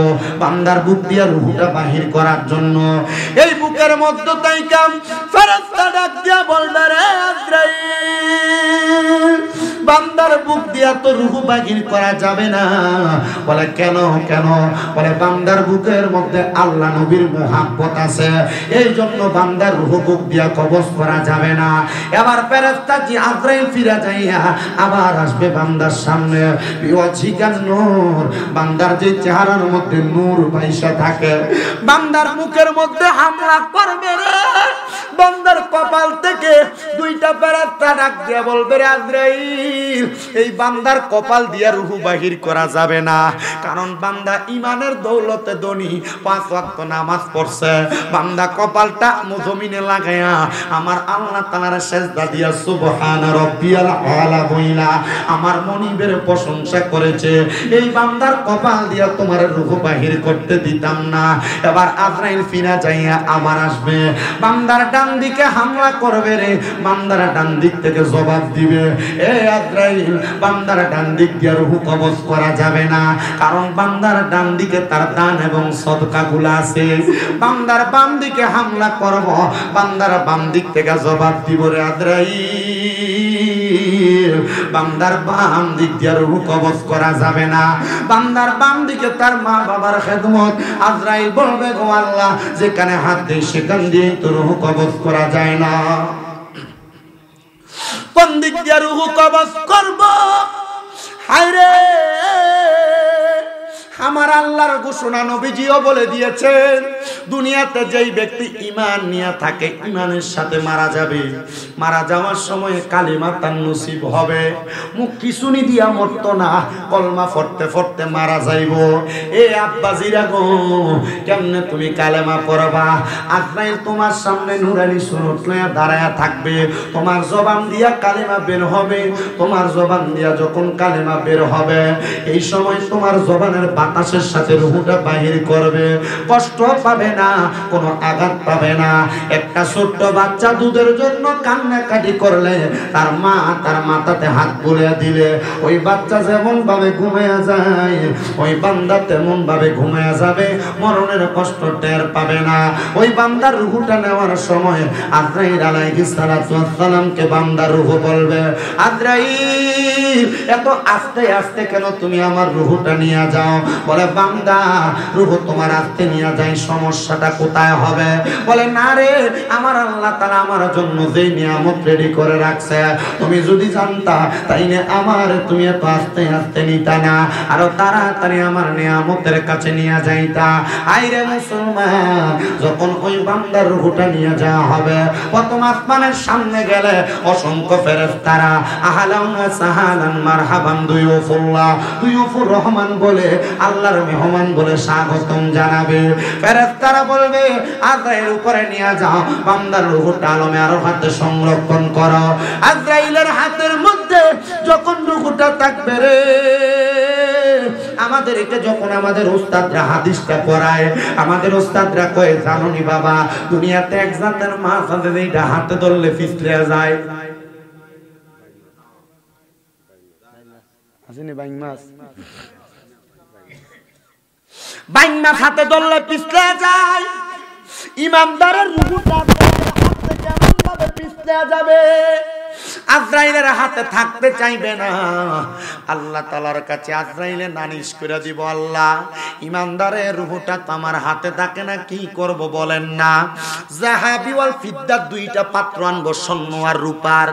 বান্দার বুক দিয়ে রূহটা বাহির করার জন্য। এই বুকের মধ্যে তাইকাম ফেরেশতা ডাক দিয়া বলবে রে আজরাইল বান্দার বুক দিয়া তো রূহ বাহির করা যাবে না। বলে কেন কেন? বলে বান্দার বুকের মধ্যে আল্লাহ নবীর মুহাব্বত আছে, এই জন্য বান্দার রূহ বুক দিয়া কবজ করা যাবে না। এবার ফেরেশতা আজরাইল ফিরে যাইয়া আবার আসবে বান্দার সামনে, বিওয়াজিকান নূর, বান্দার যে চেহারার মধ্যে নূর পয়সা থাকে, বান্দার মুখের মধ্যে হামলা করবে রে। বান্দার কপাল থেকে দুইটা ফেরেশতা ডাক দিয়ে বলবে রে আজরাইল, এই বান্দার কপাল দিয়া রূহ বাহির করা যাবে না, কারণ বান্দা ইমানের দৌলতে ধনী, 5 ওয়াক্ত নামাজ পড়ছে। বান্দা কপালটা জমিনে লাগায়া আমার আল্লাহ তাআলার সিজদা দিয়া সুবহান রাব্বিয়াল আলা বইলা আমার মনিবের প্রশংসা করেছে, এই বান্দার কপাল দিয়া তোমার রূহ বাহির করতে দিতাম না। এবার আজরাইল ফিরা যাইয়া আবার আসবে, বান্দার ডান দিকে হামলা করবে রে, বান্দার ডান দিক থেকে জবাব দিবে, এ আজরাইল বান্দার ডান দিক দিয়ে রূহ কবজ করা যাবে না, কারণ বান্দার ডান দিকে তার দান এবং সদকাগুলো আছে। বান্দার বাম দিকে হামলা করব, বান্দার বাম দিক থেকে জবাব দিব রে আজরাইল বান্দার বাম দিক দিয়ে রূহ কবজ করা যাবে না। বান্দার বাম দিকে তার মা বাবার খেদমত, আজরাইল বলবে গো আল্লাহ যেখানে হাত দেই সেখান দিয়ে তো রূহ কবজ করা যায় না, কোন দিক দিয়ে রূহ কবজ করব? হায়রে আমার আল্লাহর ঘোষণা নবীজিও বলে দিয়েছেন, দুনিয়াতে যেই ব্যক্তি ঈমান নিয়ে থাকে, ঈমানের সাথে মারা যাবে, মারা যাওয়ার সময় কালিমা তার নসিব হবে, মুখ কিসুনি দিয়া মরতো না, কলমা পড়তে পড়তে মারা যাইব। এ আব্বাজিরা গো, কেমনে তুমি কালেমা পড়বা? আজরাইল তোমার সামনে নুরানি সুরত লইয়া দাঁড়ায়া থাকবে, তোমার জবান দিয়া কালেমা বের হবে, তোমার জবান দিয়া যখন কালেমা বের হবে, এই সময় তোমার জবানের বাতাসের সাথে রূহটা বাহির করবে, কষ্ট পাবে না, কোনো আঘাত পাবে না। একটা ছোট্ট বাচ্চা দুধের জন্য কান্নাকাটি করলে তার মা তার মাথাতে হাত বুলিয়ে দিলে ওই বাচ্চা যেমন ভাবে ঘুমিয়ে যায়, ওই বান্দা তেমন ভাবে ঘুমিয়ে যাবে, মরণের কষ্ট টের পাবে না। ওই বান্দার রূহটা নেওয়ার সময় আজরাইল আলাইহিস সালাতু ওয়াস সালামকে বান্দার রূহ বলবে, আজরাইল এত আস্তে আস্তে কেন তুমি আমার রূহটা নিয়ে যাও? বলে বান্দা রূহ তোমার আস্তে নিয়ে যায়, সমস্যাটা কোথায় হবে? বলে না রে, আমার আল্লাহ তাআলা আমার জন্য যে নিয়ামত রেডি করে রাখছে, তুমি যদি জানতা তাইলে আমার তুমি এত আস্তে আস্তে নিতা না, আরো তাড়াতাড়ি আমার নিয়ামতের কাছে নিয়ে যাইতা। আইরে মুসলমান, যখন ওই বান্দার রূহটা নিয়ে যাওয়া হবে, প্রথম আসমানের সামনে গেলে অসংখ্য ফেরেশতারা আহলান ওয়া সাহালান মারহাবান দুয়ুফুল্লাহ, দুয়ুফুর রহমান বলে আল্লাহর মেহমান বলে স্বাগতম জানাবে। ফেরেশতারা বলবে আজরাইল উপরে নিয়ে যাও, বান্দার রূহটা আলমে আরফাতে সংরক্ষণ করো। আজরাইলের হাতের মধ্যে যখন রূহটা থাকবে রে, আমাদেরকে যখন আমাদের উস্তাদরা হাদিসটা পড়ায়, আমাদের উস্তাদরা কয় জানোনি বাবা, দুনিয়াতে এক জাতের মাছ আছে যেটা হাতে ধরলে পিছলে যায়। আসেনি বাইং মাছ, বাইং মাছ হাতে ধরলে পিছলে যায়। ইমানদারের রূহটা হাতে কেমন ভাবে পিছলে যাবে? আজরাইলের হাতে থাকতে চাইবে না। আল্লাহ তাআলার কাছে আজরাইলে নালিশ করে দিব, আল্লাহ ইমানদারের রূহটা তো আমার হাতে থাকে না, কি করব বলেন না? যাহাবি ওয়াল ফিদ্দা, দুইটা পাত্র আনবো, স্বর্ণ আর রূপার।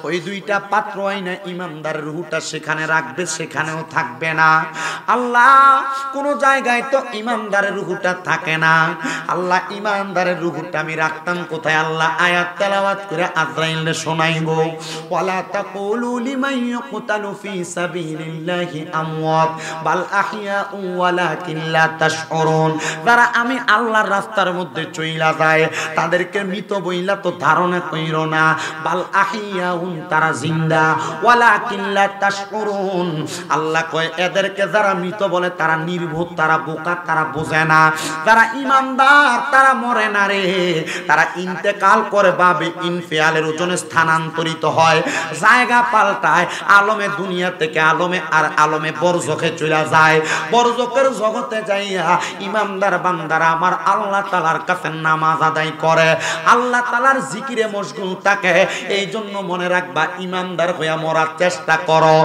ওই দুইটা পাত্র আইনা ইমানদারের রূহটা সেখানে রাখবে, সেখানেও থাকবে না। আল্লাহ কোন জায়গায় তো ইমানদারের রূহটা থাকে না। আল্লাহ ইমানদারের রূহটা আমি রাখতাম কোথায়? আল্লাহ আয়াত তেলাওয়াত করে আজরাইলকে শোনাইবো, ওয়ালা তাকুলু লিমান ইয়াকতালু ফি সাবিলিল্লাহি আমওয়াত বাল আহইয়াউ ওয়ালাকিন লা তাশউরুন। যারা আমি আল্লাহর রাস্তার মধ্যে চইলা যায় তাদেরকে মৃত বইলা তো ধারণা কইরো না, বাল আহইয়াউন, তারা জিন্দা, ওয়ালাকিন লা তাশউরুন। আল্লাহ কয় এদেরকে যারা মৃত বলে তারা নির্বোধ, তারা বোকা, তারা বোঝে না। যারা ঈমানদার তারা মরে না রে, তারা ইন্তেকাল করে বাবে ইনফিয়ালের ওজনে স্থানান্তরিত হয়। জায়গা পাল্টায়, আলমে দুনিয়া থেকে আলমে বরজখে চলে যায়। বরজখের জগতে যাইয়া ইমানদার বান্দারা আমার আল্লাহ তাআলার কাছে নামাজ আদায় করে, আল্লাহ তাআলার জিকিরে মশগুল থাকে। এই জন্য মনে রাখবা, ইমানদার হইয়া মরার চেষ্টা করো।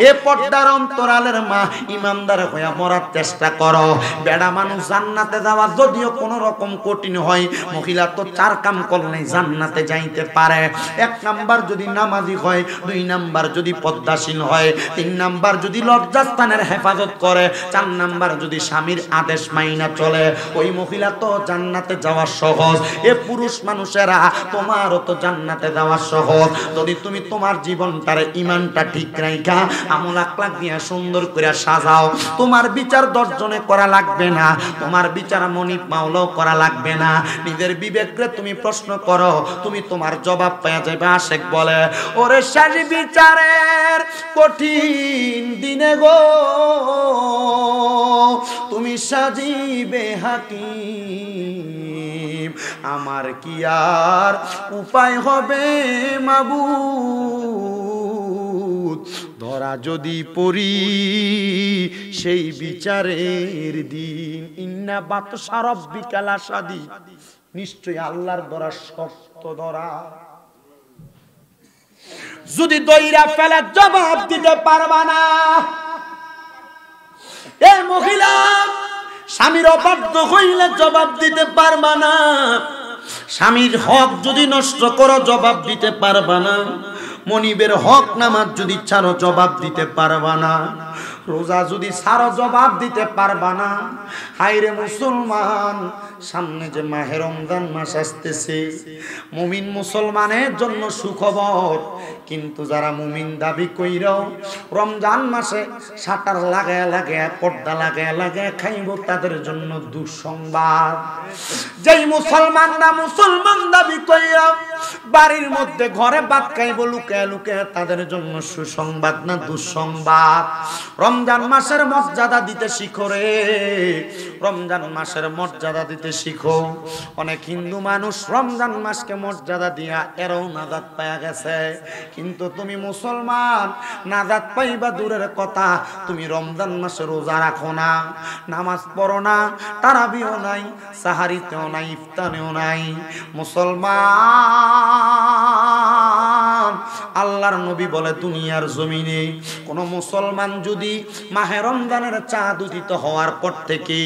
এ পর্দার অন্তরালের মা, ইমানদার হইয়া মরার চেষ্টা করো। বেড়া মানুষ জান্নাতে যাওয়া যদিও কোনো রকম কঠিন হয়, মহিলা তো 4 কাম করলেই জান্নাতে যাইতে পারে। 1 নাম্বার যদি নামাজি হয়, 2 নাম্বার যদি পদ্মাশীল হয়, 3 নাম্বার যদি লজ্জাস্থানের হেফাজত করে, 4 নাম্বার যদি স্বামীর আদেশ মাইনা চলে, ওই মহিলা তো জান্নাতে যাওয়া সহজ। এ পুরুষ মানুষেরা, তোমারও তো জান্নাতে যাওয়া সহজ যদি তুমি তোমার জীবনটারে ইমানটা ঠিক রাখা আমল আখলাক দিয়ে সুন্দর করে সাজাও। তোমার বিচার 10 জনে করা লাগবে না, তোমার বিচার মনিব মাওলাও করা লাগবে না। নিজের বিবেককে তুমি প্রশ্ন করো, তুমি তোমার জবাব পেয়ে যাবে। আশেক বলে, ওরে শেষ বিচারের কঠিন দিনে গো তুমি সাজিবে হাকিম, আমার কি আর উপায় হবে মাবুদ, ধরা যদি পড়ি সেই বিচারের দিন। ইন্না বাতশা রাব্বিকা লাশাদীদ, নিশ্চয় আল্লাহর ধরা শক্ত ধরা। যদি দইরা ফেলে জবাব দিতে পারবা না, এই মহিলা স্বামীর অবাধ্য হইলে জবাব দিতে পারবা না, স্বামীর হক যদি নষ্ট করো জবাব দিতে পারবা না, মনিবের হক নামাজ যদি ছাড়ো জবাব দিতে পারবা না, রোজা যদি ছাড়ো জবাব দিতে পারবা না। হায়রে মুসলমান, সামনে যে মাহে রমজান মাস আসতেছে, মুমিন মুসলমানের জন্য সুখবর। কিন্তু যারা মুমিন দাবি কইরাও রমজান মাসে শাটার লাগায় লাগায় পর্দা লাগায় লাগায় খাইব, তাদের জন্য দুঃসংবাদ। যেই মুসলমানরা মুসলমান দাবি কইরা বাড়ির মধ্যে ঘরে ভাত খাইব লুকায় লুকায়, তাদের জন্য সুসংবাদ না দুঃসংবাদ। রমজান মাসের মর্যাদা দিতে শিখো রে, রমজান মাসের মর্যাদা দিতে শিখো। অনেক হিন্দু মানুষ রমজান মাসকে মর্যাদা দিয়া এরাও নাজাত পায়া গেছে, কিন্তু তুমি মুসলমান নাজাত পাইবা দূরের কথা, তুমি রমজান মাসে রোজা রাখো না, নামাজ পড়ো না, তারাবিও নাই, সাহারিতেও নাই, ইফতারেও নাই। মুসলমান, আল্লাহর নবী বলে দুনিয়ার জমিনে কোন মুসলমান যদি মাহে রমজানের চাঁদ উদিত হওয়ার পর থেকে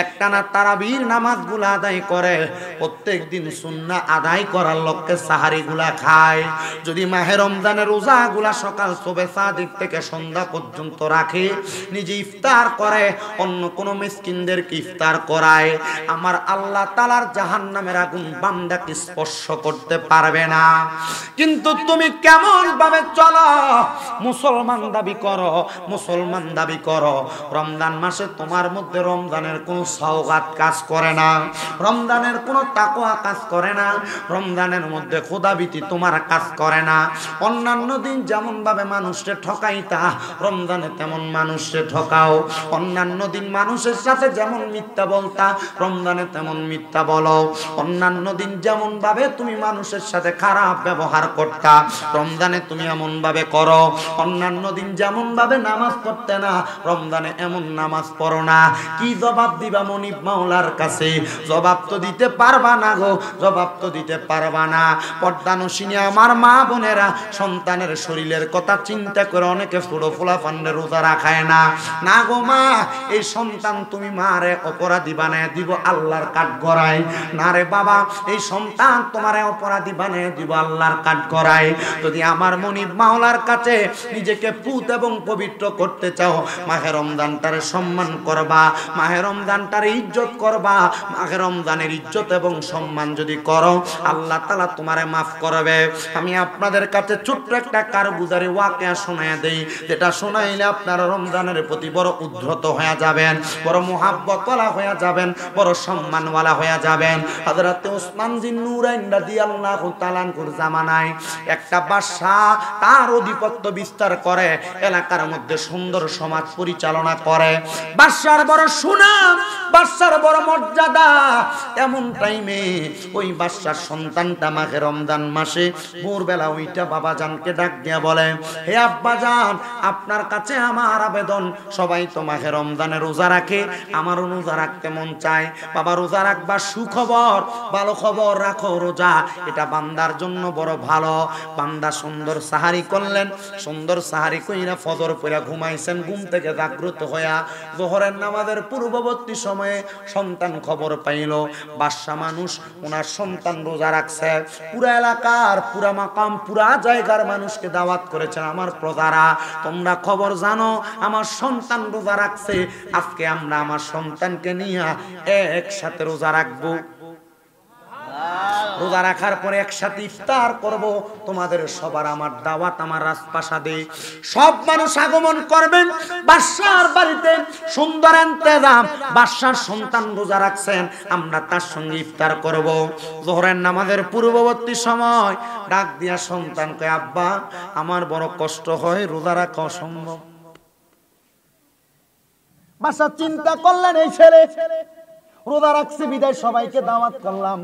একটানা তারাবির নামাজগুলো আদায় করে, প্রত্যেক দিন সুন্নাহ আদায় করার লক্ষ্যে সাহারিগুলা খায়, যদি মাহে রমজানের রোজাগুলা সকাল সুবে সাদিক থেকে সন্ধ্যা পর্যন্ত রাখে, নিজে ইফতার করে, অন্য কোন মিসকিনদেরকে ইফতার করায়, আমার আল্লাহ তাআলার জাহান্নামের আগুন বান্দাকে স্পর্শ করতে পারবে না। কিন্তু তুমি কেমন ভাবে চলো? মুসলমান দাবি করো, মুসলমান দাবি করো, রমজান মাসে তোমার মধ্যে রমজানের কোন সওগাত কাজ করে না, রমজানের কোন তাকওয়া কাজ করে না, রমজানের মধ্যে খোদাভীতি তোমার কাজ করে না। অন্যান্য দিন যেমন ভাবে মানুষকে ঠকাইতা, রমজানে তেমন মানুষকে ঠকাও। অন্যান্য দিন মানুষের সাথে যেমন মিথ্যা বলতা, রমজানে তেমন মিথ্যা বলো। অন্যান্য দিন যেমন ভাবে তুমি মানুষের সাথে খারাপ ব্যবহার করতা, রমজানে তুমি এমন ভাবে করো। অন্যান্য দিন যেমন ভাবে নামাজ পড়তে না, রমজানে এমন নামাজ পড়ো না। কি জবাব দিবা মনিব মাওলার কাছে? জবাব তো দিতে পারবা না গো, জবাব তো দিতে পারবা না। পর্দানুশীনী আমার মা বোনেরা, সন্তানের শরীরের কথা চিন্তা করে অনেকে ছোট ফুলাফান্ডে রোজা রাখায় না। না গো মা, এই সন্তান তুমি মারে অপরাধী বানায় দিব আল্লাহর কাঠগড়ায়। না রে বাবা, এই সন্তান তোমারে অপরাধী বানায় দিব আল্লাহর কাঠগড়ায়। যদি আমার মনিব মাওলার কাছে নিজেকে পুত এবং পবিত্র করতে চাও, মাহে রমজানটারে সম্মান করবা, মাহে রমজানটারে ইজ্জত করবা। মাহে রমজানের ইজ্জত এবং সম্মান যদি করো, আল্লাহ তাআলা তোমারে মাফ করবে। আমি আপনাদের কাছে ছোট্ট একটা কারগুজারি ওয়াকিয়া শোনায়া দেই, যেটা শোনাইলে আপনারা রমজানের প্রতি বড় উদ্ধত হয়ে যাবেন, বড় মুহাব্বতওয়ালা হয়ে যাবেন, বড় সম্মানওয়ালা হয়ে যাবেন। হযরত ওসমান জিন নূরাইন রাদিয়াল্লাহু তাআলা আনহুর জামানায় একটা একটা বাদশা তার আধিপত্য বিস্তার করে, এলাকার মধ্যে সুন্দর সমাজ পরিচালনা করে। বাদশার বড় সুনাম, বাদশার বড় মর্যাদা। এমন টাইমে ওই বাদশার সন্তানটা মাঘে রমজান মাসে ভোরবেলা ওইটা বাবাজানকে ডাক দিয়া বলে, হে আব্বাজান, আপনার কাছে আমার আবেদন। সবাই তো মাঘে রমজানে রোজা রাখে, আমারও রোজা রাখতে মন চায়। বাবা রোজা রাখবা সুখবর, ভালো খবর, রাখো রোজা, এটা বান্দার জন্য বড় ভালো। বান্দা সুন্দর সাহারি করলেন, সুন্দর সাহারি কইরা ফজর পড়া ঘুমাইছেন, ঘুম থেকে জাগ্রত হইয়া যোহরের নামাজের পূর্ববর্তী সময়ে সন্তান খবর পাইল বাদশা মানুষ ওনার সন্তান রোজা রাখছে। পুরা এলাকার, পুরা মাকাম, পুরা জায়গার মানুষকে দাওয়াত করেছেন, আমার প্রজারা তোমরা খবর জানো আমার সন্তান রোজা রাখছে, আজকে আমরা আমার সন্তানকে নিয়ে একসাথে রোজা রাখবো। রোজা রাখার পরে একসাথে ইফতার করব। তোমাদের সবার আমার দাওয়াত আমার রাজপ্রাসাদে। সব মানুষ আগমন করবেন বাদশার বাড়িতে। সুন্দর ইন্তেজাম, বাদশার সন্তান রোজা রাখছেন, আমরা তার সঙ্গে ইফতার করব। যোহরের নামাজের পূর্ববর্তী সময় ডাক দিয়া সন্তানকে, আব্বা আমার বড় কষ্ট হয়, রোজা রাখা অসম্ভব। বাদশা চিন্তা করলেন এই ছেলে রোজা রাখছে বিদায় সবাইকে দাওয়াত করলাম,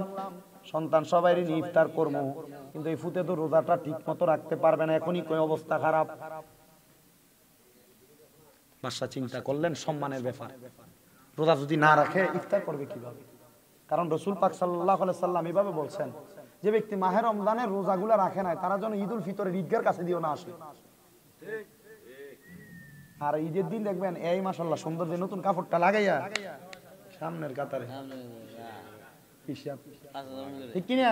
সন্তান সবাই নিয়ে ইফতার করবো, কিন্তু এই ফুতে তো রোজাটা ঠিক মতো রাখতে পারবে না, এখনই কই অবস্থা খারাপ। বাদশা চিন্তা করলেন সম্মানের ব্যাপার, রোজা যদি না রাখে ইফতার করবে কিভাবে? কারণ রাসূল পাক সাল্লাল্লাহু আলাইহি সাল্লাম এভাবে বলছেন, যে ব্যক্তি মাহে রমজানের রোজাগুলো রাখে নাই তারা যেন ঈদুল ফিতরের ঈদগার কাছে দিও না আসে। আর ঈদের দিন দেখবেন এই মাশাআল্লাহ সুন্দর যে নতুন কাপড়টা লাগাইয়া সামনের কাতারে, ঠিক কিনা?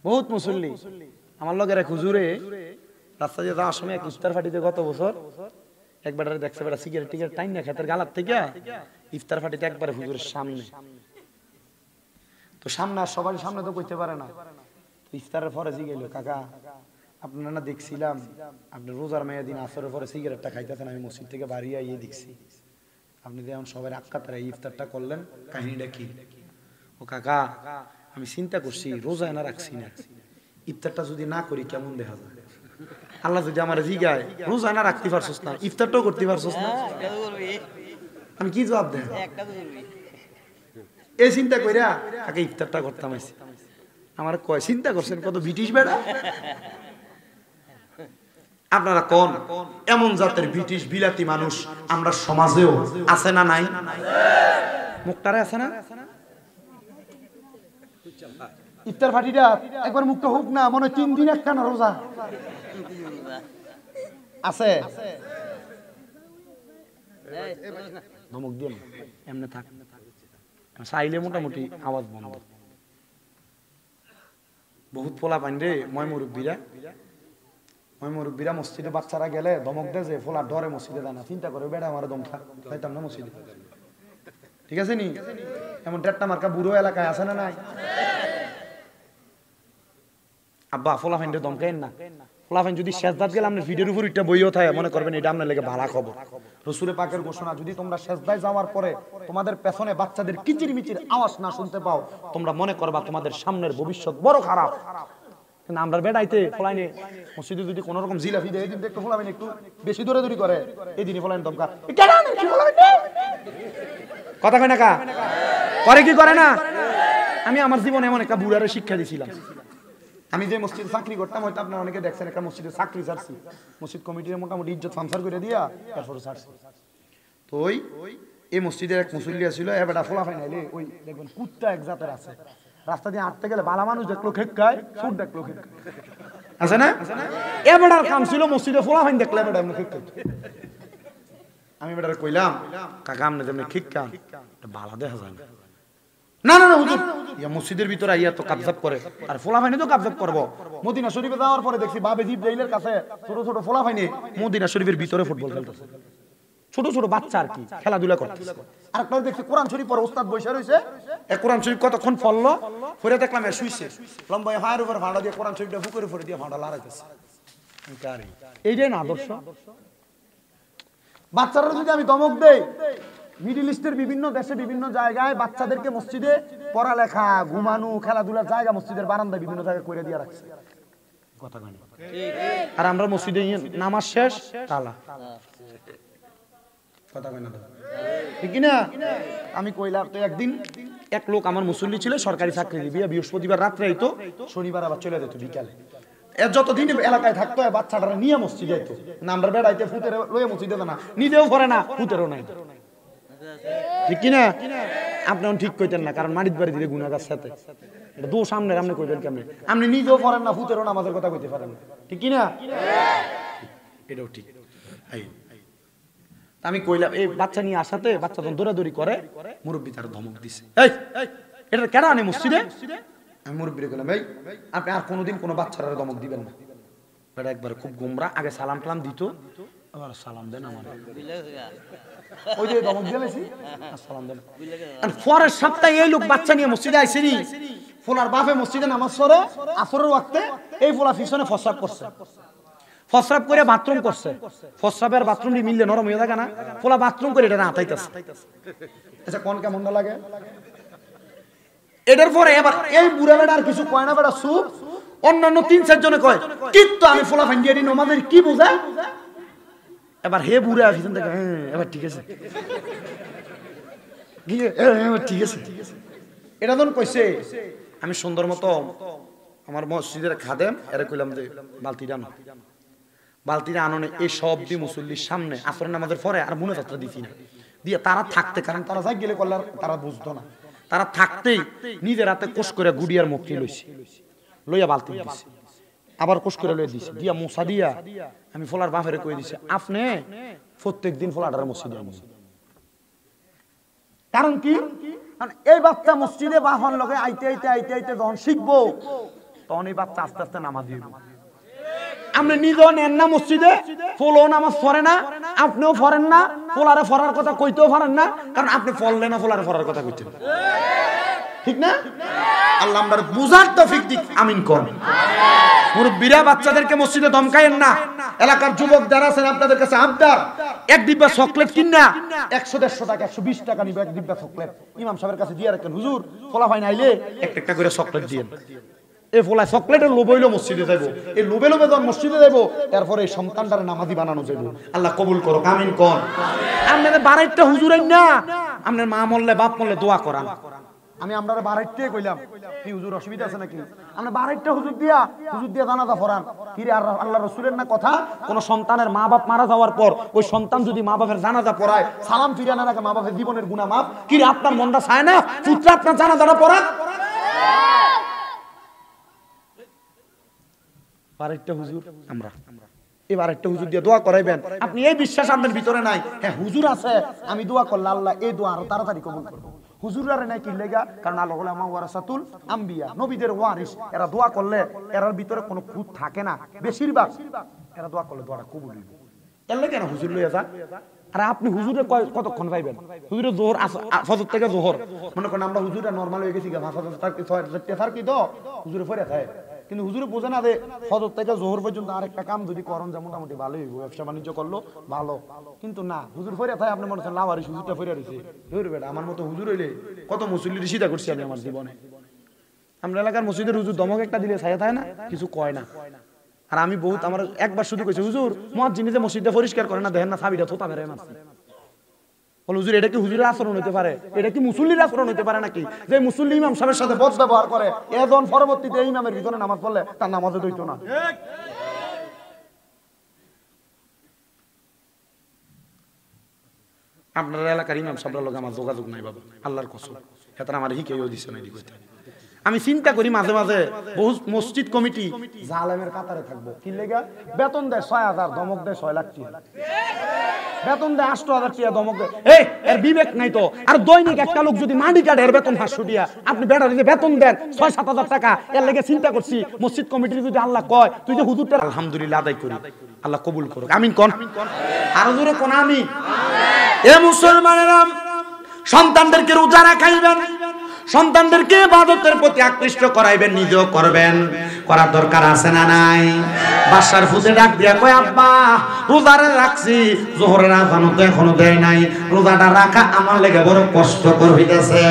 বহুত মুসল্লি আমার লগের এক হুজুরে রাস্তা দিয়ে যাওয়ার সময় এক ইফতার ফাটিতে গত বছর একবার দেখছে বেটা সিগারেট টিগারেট টাইম না খেতের গালার থেকে ইফতার ফাটিতে একবার হুজুরের সামনে। তো সামনে আর সবার সামনে তো কইতে পারে না। তো ইফতারের পরে জিগাইল, কাকা আপনারা না দেখছিলাম আপনি রোজার মেয়ে দিন আসরের পরে সিগারেটটা খাইতেছেন, আমি মসজিদ থেকে বাড়ি আইয়ে দেখছি, আপনি যেমন সবাই আক্কাতারে ইফতারটা করলেন, কাহিনীটা কি? ও কাকা আমি চিন্তা করছি রোজা না রাখছি না, ইফতারটা যদি না করি কেমন দেখা যায়? আল্লাহ যদি আমার জিগায় রোজা না রাখতে পারছস না, ইফতারটাও করতে পারছস না, আমি কি জবাব দেব? এই চিন্তা কইরা কাকে ইফতারটা করতাম। আমার কয় চিন্তা করছেন কত ব্রিটিশ বেড়া। আপনারা কোন এমন জাতের ব্রিটিশ বিলাতি মানুষ আমরা সমাজেও আছে না নাই? মুখটারে আছে না? ইফতার ফাটিটা একবার মুখটা হোক না, মনে 3 দিন একখানা রোজা আছে। ধমক দিয়ে এমনি থাক, চাইলে মোটামুটি আওয়াজ বন্ধ। বহুত পোলা পাইন রে ময়মুরব্বীরা মসজিদে বাচ্চারা গেলে ধমক দেয় যে ফোলা ডরে মসজিদে যায় না, চিন্তা করে বেড়া আমার দম খাইতাম না মসজিদে, ঠিক আছে নি? এমন টেট্টা মার্কা বুড়ো এলাকায় আছে না নাই? আব্বা ফোলা ফাইন্ডে দম খাইন না, ফোলা ফাইন যদি সেজদাত গেলে আপনার ভিডিওর উপর একটা বইও থাকে, মনে করবেন এটা আপনার লেগে ভালো খবর। রাসূলের পাকের ঘোষণা, যদি তোমরা সেজদায় যাওয়ার পরে তোমাদের পেছনে বাচ্চাদের কিচির মিচির আওয়াজ না শুনতে পাও, তোমরা মনে করবা তোমাদের সামনের ভবিষ্যৎ বড় খারাপ। কিন্তু আমরা বেড়াইতে ফলাইনে মসজিদে যদি কোন রকম জিলাফি দেয়, এই দিন একটু ফলাইনে একটু বেশি দৌড়াদৌড়ি করে, এই দিনই ফলাইন দমকা কথা কয় না কা করে কি করে না। আমি আমার জীবনে এমন একটা বুড়ারে শিক্ষা দিয়েছিলাম। আমি যে মসজিদে চাকরি করতাম, হয়তো আপনারা অনেকে দেখছেন, একটা মসজিদে চাকরি ছাড়ছি, মসজিদ কমিটির মোটামুটি ইজ্জত ফাংশন করে দিয়া তারপরে ছাড়ছি। তো ওই এই মসজিদের এক মুসল্লি ছিল, এবার ফোলা ফাইনাইলে ওই দেখবেন কুত্তা এক জাতের আছে, রাস্তা দিয়ে হাঁটতে গেলে বালা মানুষ দেখলো খেক্কায়, সুর দেখলো খেক্কায়, আছে না? এবার কাম ছিল মসজিদে ফোলা ফাইন দেখলে এবার এমনি খেক্কায়। আমি এবার কইলাম, কাকা আপনি যেমনি খিক্কা বালা দেখা যায় না। না না হুজুর, ইয়া মসজিদের ভিতরে আইয়া তো কাবজাব করে, আর ফোলা ফাইনে তো কাবজাব করবো। মদিনা শরীফে যাওয়ার পরে দেখছি বাবে জিব্রাইলের কাছে ছোট ছোট ফোলা ফাইনে মদিনা শরীফের ভিতরে ফুটবল খেলতেছে, ছোট ছোট বাচ্চা আর কি খেলাধুলা করতেছে। আর একটা দেখছি কোরআন শরীফ পরে ওস্তাদ বসে রয়েছে, কোরআন শরীফ কতক্ষণ পড়লো, পরে দেখলাম এ শুইছে, লম্বা হায়ের উপর ভাড়া দিয়ে কোরআন শরীফটা বুকের উপরে দিয়ে ভাড়া লড়াইতেছে। এইটাই না আদর্শ? বাচ্চারা যদি আমি দমক দেই, মিডল ইস্টের বিভিন্ন দেশে বিভিন্ন জায়গায় বাচ্চাদেরকে মসজিদে পড়ালেখা ঘুমানো খেলাধুলার জায়গা মসজিদের বারান্দায় বিভিন্ন জায়গায় করে দিয়ে রাখছে কথা কয় না আর আমরা মসজিদে নামাজ শেষ তালা কথা কয় না ঠিক না আমি কইলাম তো একদিন এক লোক আমার মুসল্লি ছিল সরকারি চাকরি দিয়ে বৃহস্পতিবার রাত্রে আইতো শনিবার আবার চলে যেত বিকালে এর যতদিন এলাকায় থাকতো বাচ্চাটারা নিয়ে মসজিদে আইতো নাম্বার বেড়াইতে ফুতের লয়ে মসজিদে না নিজেও করে না ফুতেরও নাই ঠিক কিনা আপনি ঠিক কইতেন না কারণ মাটির বাড়ি দিলে গুনাহগার সাথে এটা দোষ সামনে আপনি কইবেন কেমনে আপনি নিজেও পড়েন না ফুতেরও নামাজের কথা কইতে পারেন না ঠিক কিনা এটাও ঠিক আমি কইলাম এই বাচ্চা নিয়ে আসাতে বাচ্চা যখন দৌড়াদৌড়ি করে মুরব্বী তার ধমক দিছে এই এটা কেন আনে মসজিদে আমি মুরব্বীরে কইলাম এই আপনি আর কোনোদিন কোনো বাচ্চারা ধমক দিবেন না এটা একবার খুব গোমরা আগে সালাম টালাম দিত আবার সালাম দেন আমার ওই যে ধমক দিয়েছি সালাম দেন আর পরের সপ্তাহে এই লোক বাচ্চা নিয়ে মসজিদে আইছে নি ফোলার বাপে মসজিদে নামাজ পড়ে আসরের ওয়াক্তে এই ফোলা পিছনে ফসরাব করছে ফসরাব করে বাথরুম করছে ফসরাবের বাথরুমটি মিললে নরম হয়ে থাকে না ফোলা বাথরুম করে এটা না আতাইতেছে আচ্ছা কোন কেমন না লাগে এটার পরে এবার এই বুড়া বেড়া আর কিছু কয় না বেড়া সুপ অন্যান্য 3-4 জনে কয় কিন্তু আমি ফোলা ফান্ডিয়া দিন আমাদের কি বোঝা এবার হে বুড়া পিছন থেকে এবার ঠিক আছে এবার ঠিক আছে এটা যখন কইছে আমি সুন্দর মতো আমার মসজিদের খাদেম এরা কইলাম যে বালতিটা না বালতিটা আননে এই সব দিয়ে মুসল্লির সামনে আসরের নামাজের পরে আর মনে যাত্রা দিছি না দিয়ে তারা থাকতে কারণ তারা যাই গেলে করলে তারা বুঝতো না তারা থাকতেই নিজের হাতে কোষ করে গুড়িয়ার মুক্তি লইছি লইয়া বালতি দিছি আবার কোষ করে লইয়া দিছি দিয়া মোসা দিয়া আমি ফলার বাপেরে কই দিছি আপনি প্রত্যেকদিন ফলাটার মসজিদে আনবেন কারণ কি এই বাচ্চা মসজিদে বাহন লগে আইতে যখন শিখবো তখন এই বাচ্চা আস্তে আস্তে নামাজ দিবে আপনি নিজেও নেন না মসজিদে ফলো নামাজ পড়ে না আপনিও পড়েন না ফলারে পড়ার কথা কইতেও পারেন না কারণ আপনি পড়লে না ফলারে পড়ার কথা কইতেন ঠিক না আল্লাহ আমাদের বুঝার তৌফিক দিক আমিন কোন মুরব্বিরা বাচ্চাদেরকে মসজিদে ধমকায়েন না এলাকার যুবক যারা আছেন আপনাদের কাছে আবদার এক ডিব্বা চকলেট কিনা 100-150 টাকা 120 টাকা নিবে এক ডিব্বা চকলেট ইমাম সাহেবের কাছে দিয়ে রাখেন হুজুর ফলা ফাইন আইলে একটা করে চকলেট দিয়েন এই ফলা চকলেটের লোভ হইলো মসজিদে যাইব এই লোভে যখন মসজিদে যাইব তারপরে এই সন্তানটারে নামাজি বানানো যাইব আল্লাহ কবুল করুক আমিন কোন আপনাদের বাড়াইতে হুজুর আইন না আপনার মা মরলে বাপ মরলে দোয়া করান আমি আপনারা বাড়াইতে কইলাম কি হুজুর অসুবিধা আছে নাকি আমরা বাড়াইতে হুজুর দিয়া জানাজা পড়ান কি রে আল্লাহ রাসূলের না কথা কোন সন্তানের মা বাপ মারা যাওয়ার পর ওই সন্তান যদি মা বাপের জানাজা পড়ায় সালাম ফিরিয়ে না রাখে মা বাপের জীবনের গুনাহ মাফ কি রে আপনার মনটা চায় না পুত্র আপনার জানাজাটা পড়ান বাড়াইতে হুজুর আমরা এবার একটা হুজুর দিয়ে দোয়া করাইবেন আপনি এই বিশ্বাস আপনার ভিতরে নাই হ্যাঁ হুজুর আছে আমি দোয়া করলে আল্লাহ এই দোয়া আরো তাড়াতাড়ি কবুল করবে হুজুররা নাই কি লেগা কারণ আল্লাহ উলামা ওয়ারাসাতুল আম্বিয়া নবীদের ওয়ারিস এরা দোয়া করলে এরার ভিতরে কোনো খুঁত থাকে না বেশিরভাগ এরা দোয়া করলে দোয়াটা কবুল হইবে এর লাগা না হুজুর লইয়া যান আর আপনি হুজুরে কতক্ষণ পাইবেন হুজুরে জোহর ফজর থেকে জোহর মনে করেন আমরা হুজুরটা নরমাল হয়ে গেছি ফজর কি তো হুজুরে পড়ে থাকে কিন্তু হুজুরে বোঝে না যে ফজর থেকে জোহর পর্যন্ত আরেকটা কাম যদি করেন যা মোটামুটি ভালোই হইব ব্যবসা বাণিজ্য করলো ভালো কিন্তু না হুজুর ফেরে থাকে আপনি মনে হচ্ছেন লাভারি হুজুরটা ফেরে রয়েছে বেটা আমার মতো হুজুর হইলে কত মুসল্লি রিসিদা করছি আমি আমার জীবনে আমরা এলাকার মসজিদের হুজুর দমক একটা দিলে ছায়া থাকে না কিছু কয় না আর আমি বহুত আমার একবার শুধু কইছি হুজুর মুয়াজ্জিন যে মসজিদটা পরিষ্কার করে না দেখেন না চাবিটা থোতা মেরে মারছে বলে হুজুর এটা কি হুজুরের আচরণ হতে পারে এটা কি মুসল্লির আচরণ হতে পারে নাকি যে মুসল্লি ইমাম সাহেবের সাথে বদ ব্যবহার করে এজন পরবর্তীতে ইমামের ভিতরে নামাজ পড়লে তার নামাজে দইতো না আপনার এলাকার ইমাম সাহেবের লগে আমার যোগাযোগ নাই বাবা আল্লাহর কসম এটা আমার হিকেও দিছে না দিতে আমি চিন্তা করি মাঝে মাঝে বহু মসজিদ কমিটি জালেমের কাতারে থাকবো কি লেগা বেতন দেয় 6000 দমক দেয় 6 লাখ টাকা বেতন দেয় 8000 টাকা দমক দেয় এই এর বিবেক নাই তো আর দৈনিক একটা লোক যদি মাটি কাটে এর বেতন 500 টাকা আপনি বেটার যে বেতন দেন 6-7,000 টাকা এর লেগে চিন্তা করছি মসজিদ কমিটির যদি আল্লাহ কয় তুই যে হুজুরটা আলহামদুলিল্লাহ আদায় করি আল্লাহ কবুল করুক আমিন কোন আর জোরে কোন আমিন এ মুসলমানেরা সন্তানদেরকে রোজা রাখাইবেন সন্তানদেরকে ইবাদতের প্রতি আকৃষ্ট করাইবেন নিজেও করবেন করার দরকার আছে না নাই বাসার ফুতে ডাক দিয়া কয় আব্বা রোজারে রাখছি জোহরের আযান তো এখনো দেয় নাই রোজাটা রাখা আমার লাগি বড় কষ্টকর হইতাছে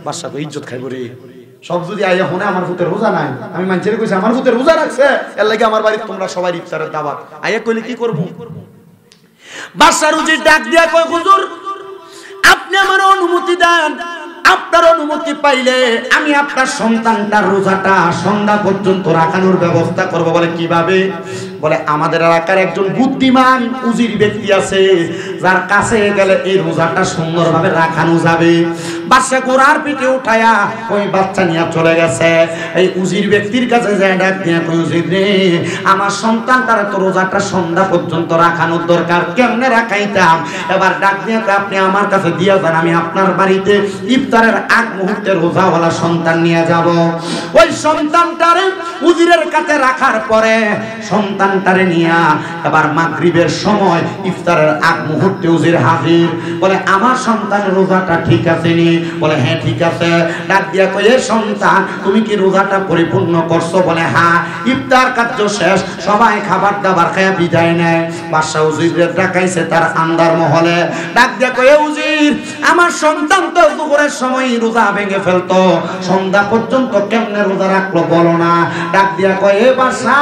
বাদশা তো ইজ্জত খাইব রে, সব যদি আইয়া হনে আমার ফুতের রোজা নাই, আমি মানুষের কইছি আমার ফুতের রোজা রাখছে, এর লাগে আমার বাড়ি তোমরা সবাই ইফতারের দাওয়াত, আইয়া কইলে কি করব? বাদশা রুজি ডাক দিয়া কয় হুজুর আপনি আমার অনুমতি দেন, আপনার অনুমতি পাইলে আমি আপনার সন্তানটার রোজাটা সন্ধ্যা পর্যন্ত রাখানোর ব্যবস্থা করব। বলে কিভাবে? বলে আমাদের এলাকার একজন বুদ্ধিমান উজির ব্যক্তি আছে, যার কাছে গেলে এই রোজাটা সুন্দরভাবে রাখানো যাবে। বাদশা ঘোড়ার পিঠে উঠায়া ওই বাচ্চা নিয়ে চলে গেছে। এই উজির ব্যক্তির কাছে যায় ডাক দিয়া কই উজির রে, আমার সন্তানটার তো রোজাটা সন্ধ্যা পর্যন্ত রাখানোর দরকার, কেমনে রাখাইতাম? এবার ডাক দিয়া আপনি আমার কাছে দিয়া যান, আমি আপনার বাড়িতে ইফতারের আগ মুহূর্তে রোজাওয়ালা সন্তান নিয়ে যাব। ওই সন্তানটারে উজিরের কাছে রাখার পরে সন্তানটারে নিয়া এবার মাগরিবের সময় ইফতারের আগ মুহূর্তে উজির হাজির। বলে আমার সন্তানের রোজাটা ঠিক আছে নি? বলে হ্যাঁ ঠিক আছে। ডাক দিয়া কই এ সন্তান তুমি কি রোজাটা পরিপূর্ণ করছো? বলে হ্যাঁ। ইফতার কার্য শেষ, সবাই খাবার দাবার খায়া বিদায় নেয়। বাদশা উজিরের ডাকাইছে তার আন্দার মহলে। ডাক দিয়া কই এ উজির আমার সন্তান তো দুপুরের সময় রোজা ভেঙে ফেলতো, সন্ধ্যা পর্যন্ত কেমনে রোজা রাখলো বলো না? ডাক দিয়া কয় এ বাদশা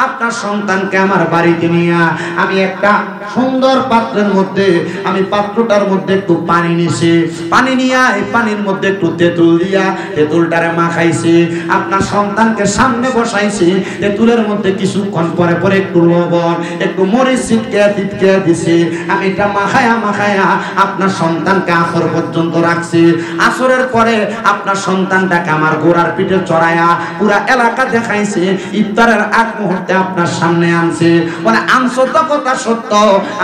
আপনার সন্তানকে আমার বাড়িতে নিয়া আমি একটা সুন্দর পাত্রের মধ্যে, আমি পাত্রটার মধ্যে একটু পানি নিছি, পানি নিয়া এই পানির মধ্যে একটু তেঁতুল দিয়া তেঁতুলটারে মাখাইছি, আপনার সন্তানকে সামনে বসাইছি, তেঁতুলের মধ্যে কিছুক্ষণ পরে পরে একটু লবণ একটু মরিচ ছিটকে দিছি, আমি এটা মাখায়া আপনার সন্তানকে আসর পর্যন্ত রাখছি। আসরের পরে আপনার সন্তানটাকে আমার ঘোড়ার পিঠে চড়ায়া পুরা এলাকা দেখাইছে, ইফতারের আগ মুহূর্তে আপনার সামনে আনছে। মানে আনছো তো কথা সত্য,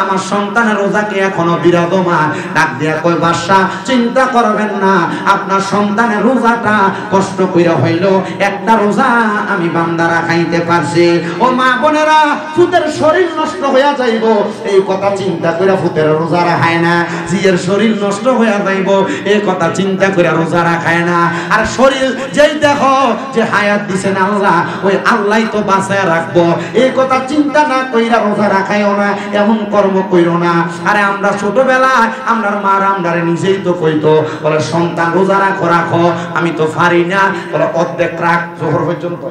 আমার সন্তানের রোজা কি এখনো বিরাজমান? ডাক দিয়া কই বাদশা চিন্তা করবেন না, আপনার সন্তানের রোজাটা কষ্ট কইরা হইল একটা রোজা আমি বান্দারা খাইতে পারছি। ও মা বোনেরা, ফুতের শরীর নষ্ট হইয়া যাইব এই কথা চিন্তা কইরা ফুতের রোজা রাখায় না, জিয়ের শরীর নষ্ট হইয়া যাইব এই কথা চিন্তা কইরা রোজা রাখায় না। আর শরীর যেই দেখো যে হায়াত দিছেন আল্লাহ, ওই আল্লাহই তো বাঁচায় রাখবো এই কথা চিন্তা না কইরা রোজা রাখাইও না, এমন কর্ম কইরো না। আরে আমরা ছোটবেলায় আমরার মার আমরারে নিজেই তো কইতো, বলে সন্তান রোজা রাখো, আমি তো পারি না, বলে অর্ধেক রাখ জোহর পর্যন্ত।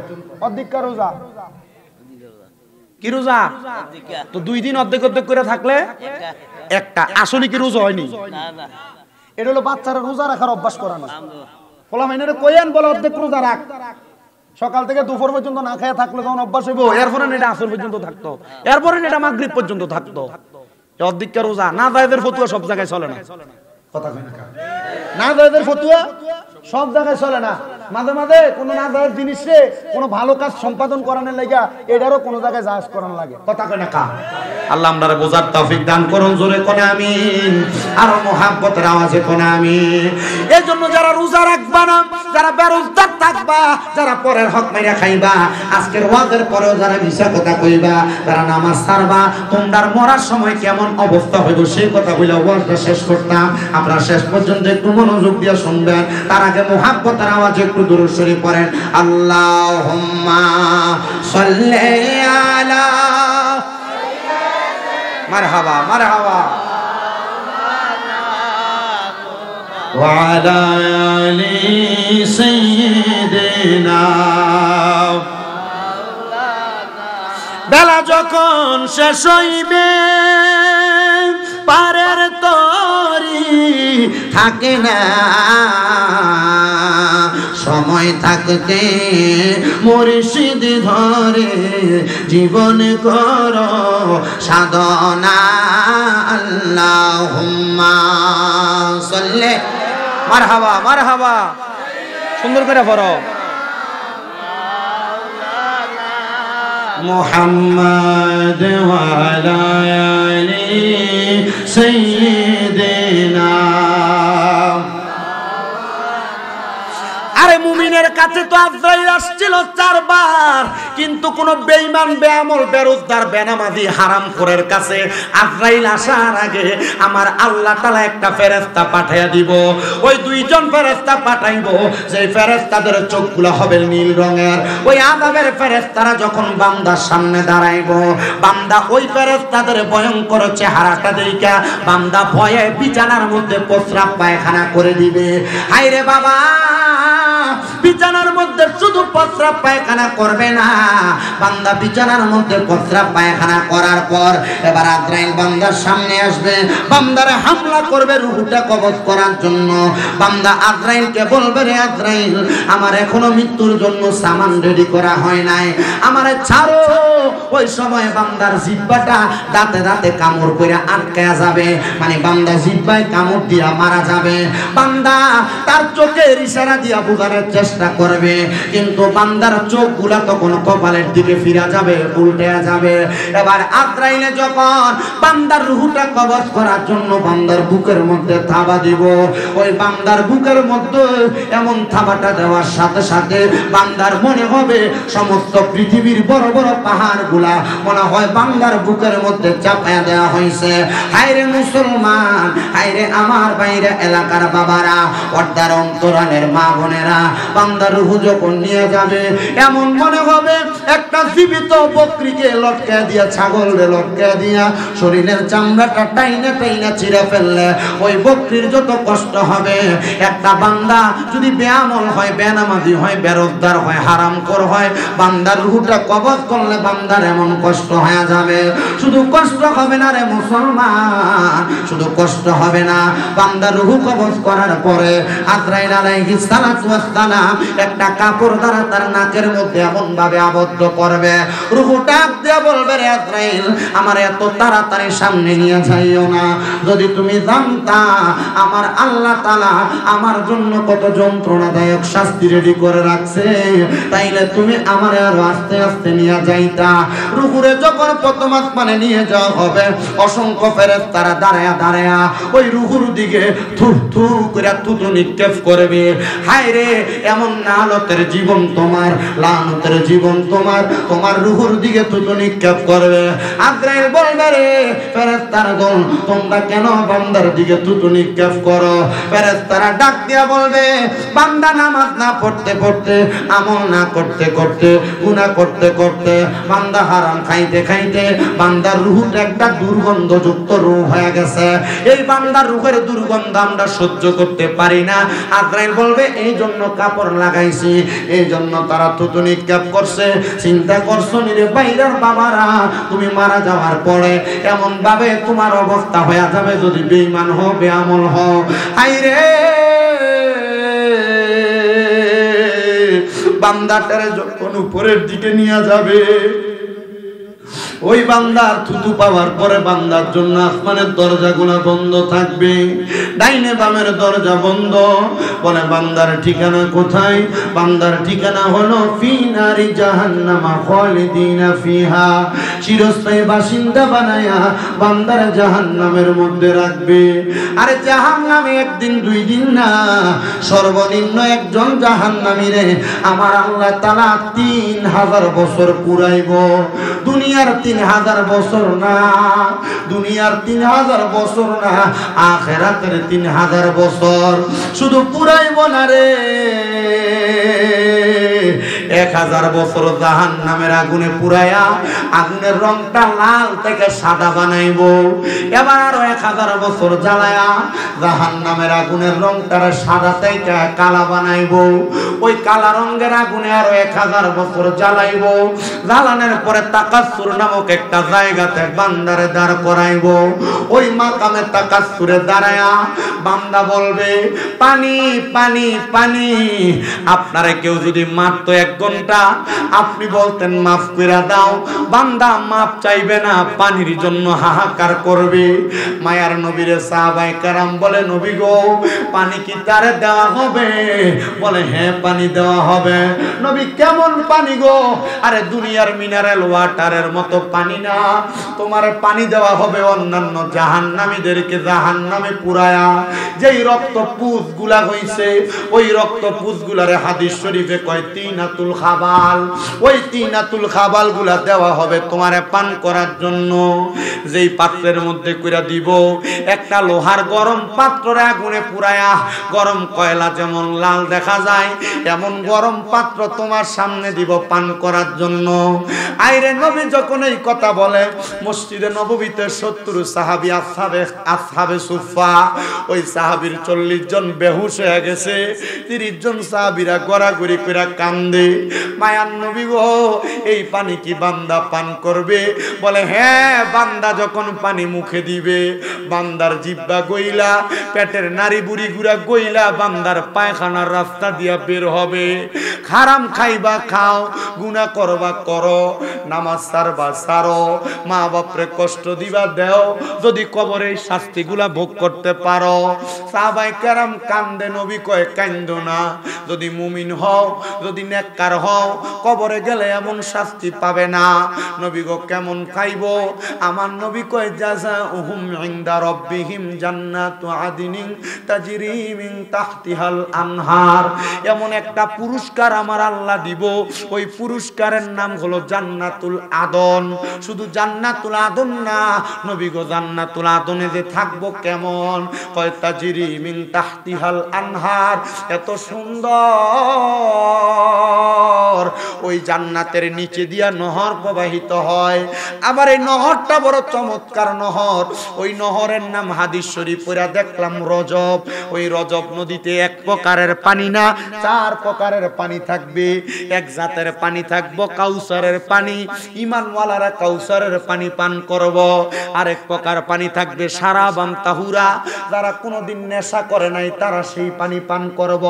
অর্ধেক রোজা কি রোজা? তো 2 দিন অর্ধেক করে থাকলে একটা, আসলে কি রোজা হয়নি? এটা হলো বাচ্চারা রোজা রাখার অভ্যাস করানো। ফলা মাইনারে কইেন বলে অর্ধেক রোজা রাখ, সকাল থেকে দুপুর পর্যন্ত না খেয়ে থাকলে তখন অভ্যাস হইব, এরপরে এটা আসর পর্যন্ত থাকতো, এরপরে এটা মাগরিব পর্যন্ত থাকতো। অর্ধেক রোজা না জায়েজের ফতুয়া সব জায়গায় চলে না, কথা কই না, না জায়েজের ফতুয়া সব জায়গায় চলে না। মাঝে মাঝে কোন না জায়েজ জিনিসে কোন ভালো কাজ সম্পাদন করানোর লাগা এটারও কোন জায়গায় জায়েজ করানো লাগে, কথা কই না কা? আল্লাহ আমরারে বোঝার তৌফিক দান করুন, জোরে কোন আমিন, আর মুহাব্বতের আওয়াজে কোন আমিন। এজন্য যারা রোজা রাখবা না, যারা বেরোজগার থাকবা, যারা পরের হক মাইরা খাইবা, আজকের ওয়াজের পরেও যারা মিছা কথা কইবা, যারা নামাজ ছাড়বা, তোমরার মরার সময় কেমন অবস্থা হইব সেই কথা বলে ওয়াজটা শেষ করতাম। আপনারা শেষ পর্যন্ত একটু মনোযোগ দিয়ে শুনবেন। তার আগে মুহাব্বতের আওয়াজে একটু দুরূদ শরীফ পড়েন। আল্লাহুম্মা সাল্লি আলা মারহাবা মারহাবা ওয়া আলা আলি সাইয়্যিদিনা। বেলা যখন শেষ হইবে পারের তরি থাকে না, সময় থাকতে মুর্শিদ ধরে জীবন করো সাধনা। আল্লাহুম্মা সাল্লি মারহাবা মারহাবা, সুন্দর করে পড়ো। মুহাম্মদ ওয়া আলা আলি সাইয়্যিদিনা। আর আরে মুমিনের কাছে তো আজরাইল আসছিল 4 বার, কিন্তু কোন বেঈমান বেআমল বেরোজগার বেনামাজি হারামখোরের কাছে আজরাইল আসার আগে আমার আল্লাহ তাআলা একটা ফেরেশতা পাঠিয়ে দিব। ওই 2 জন ফেরেশতা পাঠাইবো, যেই ফেরেশতাদের চোখগুলো হবে নীল রঙের। ওই আযাবের ফেরেশতারা যখন বান্দার সামনে দাঁড়াইবো, বান্দা ওই ফেরেশতাদের ভয়ঙ্কর চেহারাটা দেইখা বান্দা ভয়ে বিছানার মধ্যে প্রস্রাব পায়খানা করে দিবে। হায়রে বাবা, বিছানার মধ্যে শুধু প্রস্রাব পায়খানা করবে না, বান্দা বিছানার মধ্যে প্রস্রাব পায়খানা করার পর এবার আজরাইল বান্দার সামনে আসবে, বান্দারে হামলা করবে রূহটা কবজ করার জন্য। বান্দা আজরাইলকে বলবে, রে আজরাইল, আমার এখনো মৃত্যুর জন্য সামান রেডি করা হয় নাই, আমারে ছাড়ো। ওই সময় বান্দার জিহ্বাটা দাঁতে দাঁতে কামড় করে আটকায়া যাবে, মানে বান্দা জিহ্বায় কামড় দিয়া মারা যাবে। বান্দা তার চোখের ইশারা দিয়া বোঝানোর চেষ্টা করবে, কিন্তু বান্দার চোখগুলা তখন কপালের দিকে ফিরা যাবে, উল্টে যাবে। এবার আজরাইলে যখন বান্দার রূহটা কবজ করার জন্য বান্দার বুকের মধ্যে থাবা দিব, ওই বান্দার বুকের মধ্যে এমন থাবাটা দেওয়ার সাথে সাথে বান্দার মনে হবে সমস্ত পৃথিবীর বড় বড় পাহাড়গুলা মনে হয় বান্দার বুকের মধ্যে চাপায়া দেওয়া হয়েছে। হায়রে মুসলমান, হায়রে আমার বাইরে এলাকার বাবারা, পর্দার অন্তরালের মা বোনেরা, বান্দার রূহ যখন নিয়ে যাবে এমন মনে হবে একটা জীবিত বকরিকে লটকে দিয়া, ছাগলরে লটকে দিয়া শরীরের চামড়াটা টাইনা টাইনা ছিঁড়ে ফেললে ওই বকরির যত কষ্ট হবে, একটা বান্দা যদি বেআমল হয়, বেনামাজি হয়, বেরোজগার হয়, হারামখোর হয়, বান্দার রূহটা কবজ করলে বান্দার এমন কষ্ট হয়ে যাবে। শুধু কষ্ট হবে না রে মুসলমান, শুধু কষ্ট হবে না, বান্দার রূহ কবজ করার পরে আজরাইল আলাইহিস সালাতু ওয়াস সালাম একটা কাপড় দ্বারা তার নাকের মধ্যে এমন ভাবে আবদ্ধ করবে, রূহটা দিয়ে বলবে, রে আজরাইল, আমার এত তাড়াতাড়ি সামনে নিয়ে যাইও না, যদি তুমি জানতা আমার আল্লাহ তাআলা আমার জন্য কত যন্ত্রণাদায়ক শাস্তি রেডি করে রাখছে, তাইলে তুমি আমার আরো আস্তে আস্তে নিয়ে যাইতা। রূহুরে যখন প্রথম আসমানে নিয়ে যাওয়া হবে, অসংখ্য ফেরেশতারা দাঁড়ায়া দাঁড়ায়া ওই রূহুর দিকে থু থু করে থুতু নিক্ষেপ করবে। হায় রে, এমন লানতের জীবন তোমার, লানতের জীবন তোমার, তোমার রূহুর দিকে থুতু নিক্ষেপ করবে। আজরাইল বলবে, রে ফেরেশতারা দল, তোমরা কেন বান্দার দিকে থুতু নিক্ষেপ করো? ফেরেশতারা ডাক দিয়া বলবে, বান্দা নামাজ না পড়তে পড়তে, আমল না করতে করতে, গুনাহ করতে করতে, বান্দা হারাম খাইতে খাইতে বান্দার রূহটা একটা দুর্গন্ধযুক্ত রূহ হয়ে গেছে। এই বান্দার রূহের দুর্গন্ধ আমরা সহ্য করতে পারি না। আজরাইল বলবে, এই জন্য কাপড় লাগাইছি, এই জন্য তারা থুতু নিক্ষেপ করছে। চিন্তা করছো নিরে বাইরের বাবারা, তুমি মারা যাওয়ার পরে এমন ভাবে তোমার অবস্থা হয়ে যাবে যদি বেঈমান হও, বেআমল হও। হায়রে, বান্দাটারে যখন উপরের দিকে নিয়ে যাবে, ওই বান্দার থুতু পাওয়ার পরে বান্দার জন্য আসমানের দরজাগুলো বন্ধ থাকবে, ডাইনে বামের দরজা বন্ধ। বলে, বান্দার ঠিকানা কোথায়? বান্দার ঠিকানা হলো ফি নারি জাহান্নামা খালিদিনা ফিহা, চিরস্থায়ী বাসিন্দা বানায়া বান্দার জাহান্নামের মধ্যে রাখবে। আরে জাহান্নামে একদিন দুই দিন না, সর্বনিম্ন একজন জাহান্নামীরে আমার আল্লাহ তাআলা 3000 বছর পুরাইব। দুনিয়ার 3000 বছর না, দুনিয়ার 3000 বছর না, আখিরাতের 3000 বছর। শুধু পুরাইব না রে, 1000 বছর জাহান্নামের আগুনে পুরায়া আগুনের রংটা লাল থেকে সাদা বানাইবো। এবার আরো 1000 বছর জ্বালায়া জাহান্নামের আগুনের রংটা সাদা থেকে কালা বানাইবো। ওই কালা রঙের আগুনে আরো 1000 বছর জ্বালাইবো। জ্বালানোর পরে তাকাসসুর নামক একটা জায়গাতে বান্দারে দাঁড় করাইবো। ওই মাকামে তাকাসসুরে দাঁড়ায়া বান্দা বলবে, পানি পানি পানি। আপনারা কেউ যদি মারতো, একদম ঘন্টা আপনি বলতেন মাফ কইরা দাও, বান্দা মাফ চাইবে না, পানির জন্য হাহাকার করবে। মায়ার নবীরে সাহাবায়ে কেরাম বলে নবী গো পানি কি তারে দেওয়া হবে? বলে হ্যাঁ পানি দেওয়া হবে। নবী কেমন পানি গো? আরে দুনিয়ার মিনারেল ওয়াটারের মতো পানি না, তোমার পানি দেওয়া হবে অন্যান্য জাহান্নামীদেরকে জাহান্নামে পুরায়া যেই রক্ত পুঁজ গুলা হইছে ওই রক্ত পুঁজ গুলারে হাদিস শরীফে কয় তিনাতুল খাবাল, ওই তিনাতুল খাবাল গুলা দেওয়া হবে তোমারে পান করার জন্য। যেই পাত্রের মধ্যে কইরা দিব একটা লোহার গরম পাত্রে আগুনে পুরায়া গরম কয়লা যেমন লাল দেখা যায় এমন গরম পাত্র তোমার সামনে দিব পান করার জন্য। আইরে নবী যখন এই কথা বলে মসজিদে নববীতে 70 সাহাবী আসহাবে সুফা, ওই সাহাবীর 40 জন বেহুশ হয়ে গেছে, 30 জন সাহাবীরা গড়াগড়ি কইরা কান্দে। মায়ার নবী গো এই পানি কি বান্দা পান করবে? বলে হ্যাঁ, বান্দা যখন পানি মুখে দিবে বান্দার জিহ্বা গইলা পেটের নাড়ি বুড়ি গুড়া গইলা বান্দার পায়খানার রাস্তা দিয়া বের হবে। হারাম খাইবা খাও, গুনাহ করবা করো, নামাজ ছাড়বা ছাড়ো, মা বাপরে কষ্ট দিবা দেও, যদি কবরে শাস্তিগুলা ভোগ করতে পারো। সাহাবায়ে কেরাম কান্দে, নবী কয় কান্দো না, যদি মুমিন হও যদি নেককার হও কবরে গেলে এমন শাস্তি পাবে না। নবী গো কেমন খাইবো? আমার নবী কয় জাযাউহুম ইনদা রাব্বিহিম জান্নাতু আদিনিন তাজরি মিন তাহতিহাল আনহার, এমন একটা পুরস্কার আমার আল্লাহ দিব, ওই পুরস্কারের নাম হলো জান্নাতুল আদন। শুধু জান্নাতুল আদন না, নবী গো জান্নাতুল আদনে যে থাকবো কেমন? কয় তাজরি মিন তাহতিহাল আনহার, এত সুন্দর ওই জান্নাতের নিচে দিয়া নহর প্রবাহিত হয়। আবার এই নহরটা বড় চমৎকার নহর, ওই নহরের নাম হাদিস শরীফ পড়া দেখলাম রজব। ওই রজব নদীতে এক প্রকারের পানি না 4 প্রকারের পানি থাকবে। এক জাতের পানি থাকবো কাউসারের পানি, ঈমানওয়ালারা কাউসারের পানি পান করব। আরেক প্রকার পানি থাকবে সারাবান তাহুরা, যারা কোনোদিন নেশা করে নাই তারা সেই পানি পান করব।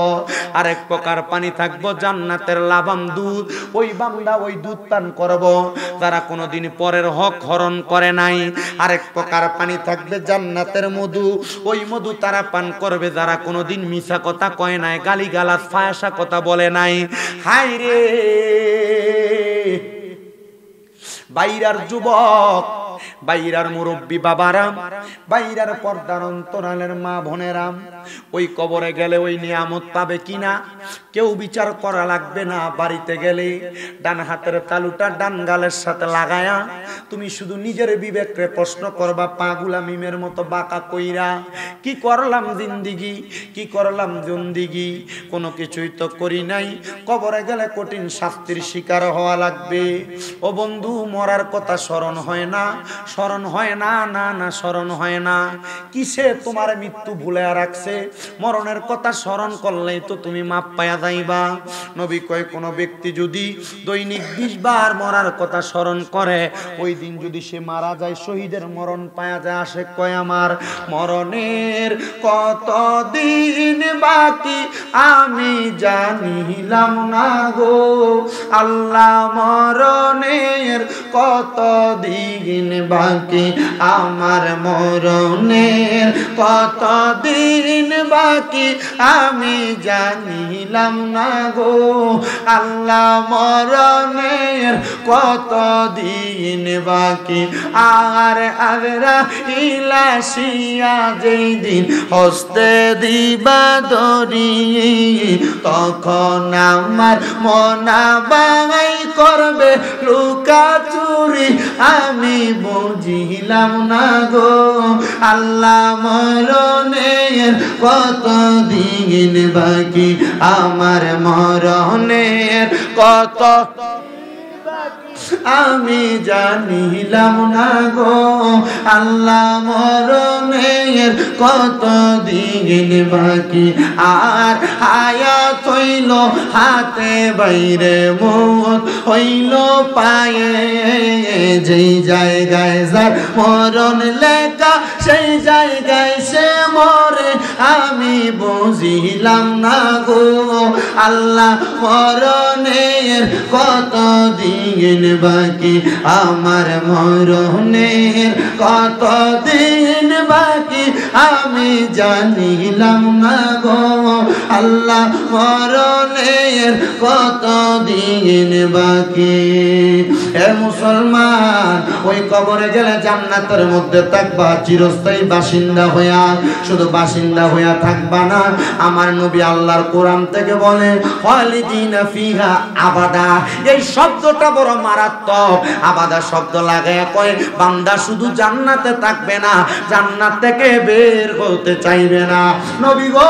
আরেক প্রকার পানি থাকবো জান্নাতের লাবান দুধ, ওই বান্দা ওই দুধ পান করব যারা কোনোদিন পরের হক হরণ করে নাই। আরেক প্রকার পানি থাকবে জান্নাতের মধু, ওই মধু তারা পান করবে যারা কোনোদিন মিছা কথা কয় নাই, গালিগালাজ ফায়াসা কথা বলে নাই। হায় রে বাইরার যুবক, বাইরার মুরব্বী বাবারা, বাইরার পর্দার অন্তরালের মা বোনেরা, ওই কবরে গেলে ওই নিয়ামত পাবে কিনা কেউ বিচার করা লাগবে না। বাড়িতে গেলে ডান হাতের তালুটা ডান গালের সাথে লাগায়া তুমি শুধু নিজের বিবেককে প্রশ্ন করবা, পাগুলা মিমের মতো বাঁকা কইরা কি করলাম জিন্দিগি, কি করলাম জিন্দিগি, কোনো কিছুই তো করি নাই। কবরে গেলে কঠিন শাস্তির শিকার হওয়া লাগবে। ও বন্ধু, মরার কথা স্মরণ হয় না, স্মরণ হয় না, না না স্মরণ হয় না। কিসে তোমার মৃত্যু ভুলে রাখছে? মরণের কথা স্মরণ করলেই তো তুমি মাপ পায়া যাইবা। নবী কয় কোন ব্যক্তি যদি দৈনিক 20 বার মরার কথা স্মরণ করে, ওই দিন যদি সে মারা যায় শহীদের মরণ পায়া যায়। আসে কয় আমার মরণের কত দিন বাকি আমি জানিলাম না গো আল্লাহ, মরণের কত দিন বাকি আমার, মরণের কত দিন বাকি আমি জানিলাম না গো আল্লাহ, মরণের কত দিন বাকি। আর আগরা ইলাসিয়া যেই দিন হস্তে দিবা দরি, তখন আমার মনা বাঙাই করবে লুকা চুরি আমি বুঝিলাম না গো আল্লাহ, মরণের কত দিন বাকি আমার, মরণের কত আমি জানিলাম না গো আল্লাহ, মরণের কত দিন বাকি। আর হায়াত হইল হাতে বাইরে, মত হইল পায়ে, যেই জায়গায় যার মরণ লেখা সেই জায়গায় সে মরে আমি বুঝিলাম না গো আল্লাহ, মরণের কত দিন বাকি আমার মরণের কত দিন বাকি আমি জানিলাম না গো আল্লাহ মরণের কত দিন বাকি এ মুসলমান ওই কবরে গেলে জান্নাতের মধ্যে থাকবা চিরস্থায়ী বাসিন্দা হইয়া শুধু বাসিন্দা হইয়া থাকবা না আমার নবী আল্লাহর কোরআন থেকে বলে খালিদিনা ফিহা আবাদা এই শব্দটা বড় মারাত্মক আবাদা শব্দ লাগায় কয় বান্দা শুধু জান্নাতে থাকবে না জান্নাত থেকে বের হতে চাইবে না নবী গো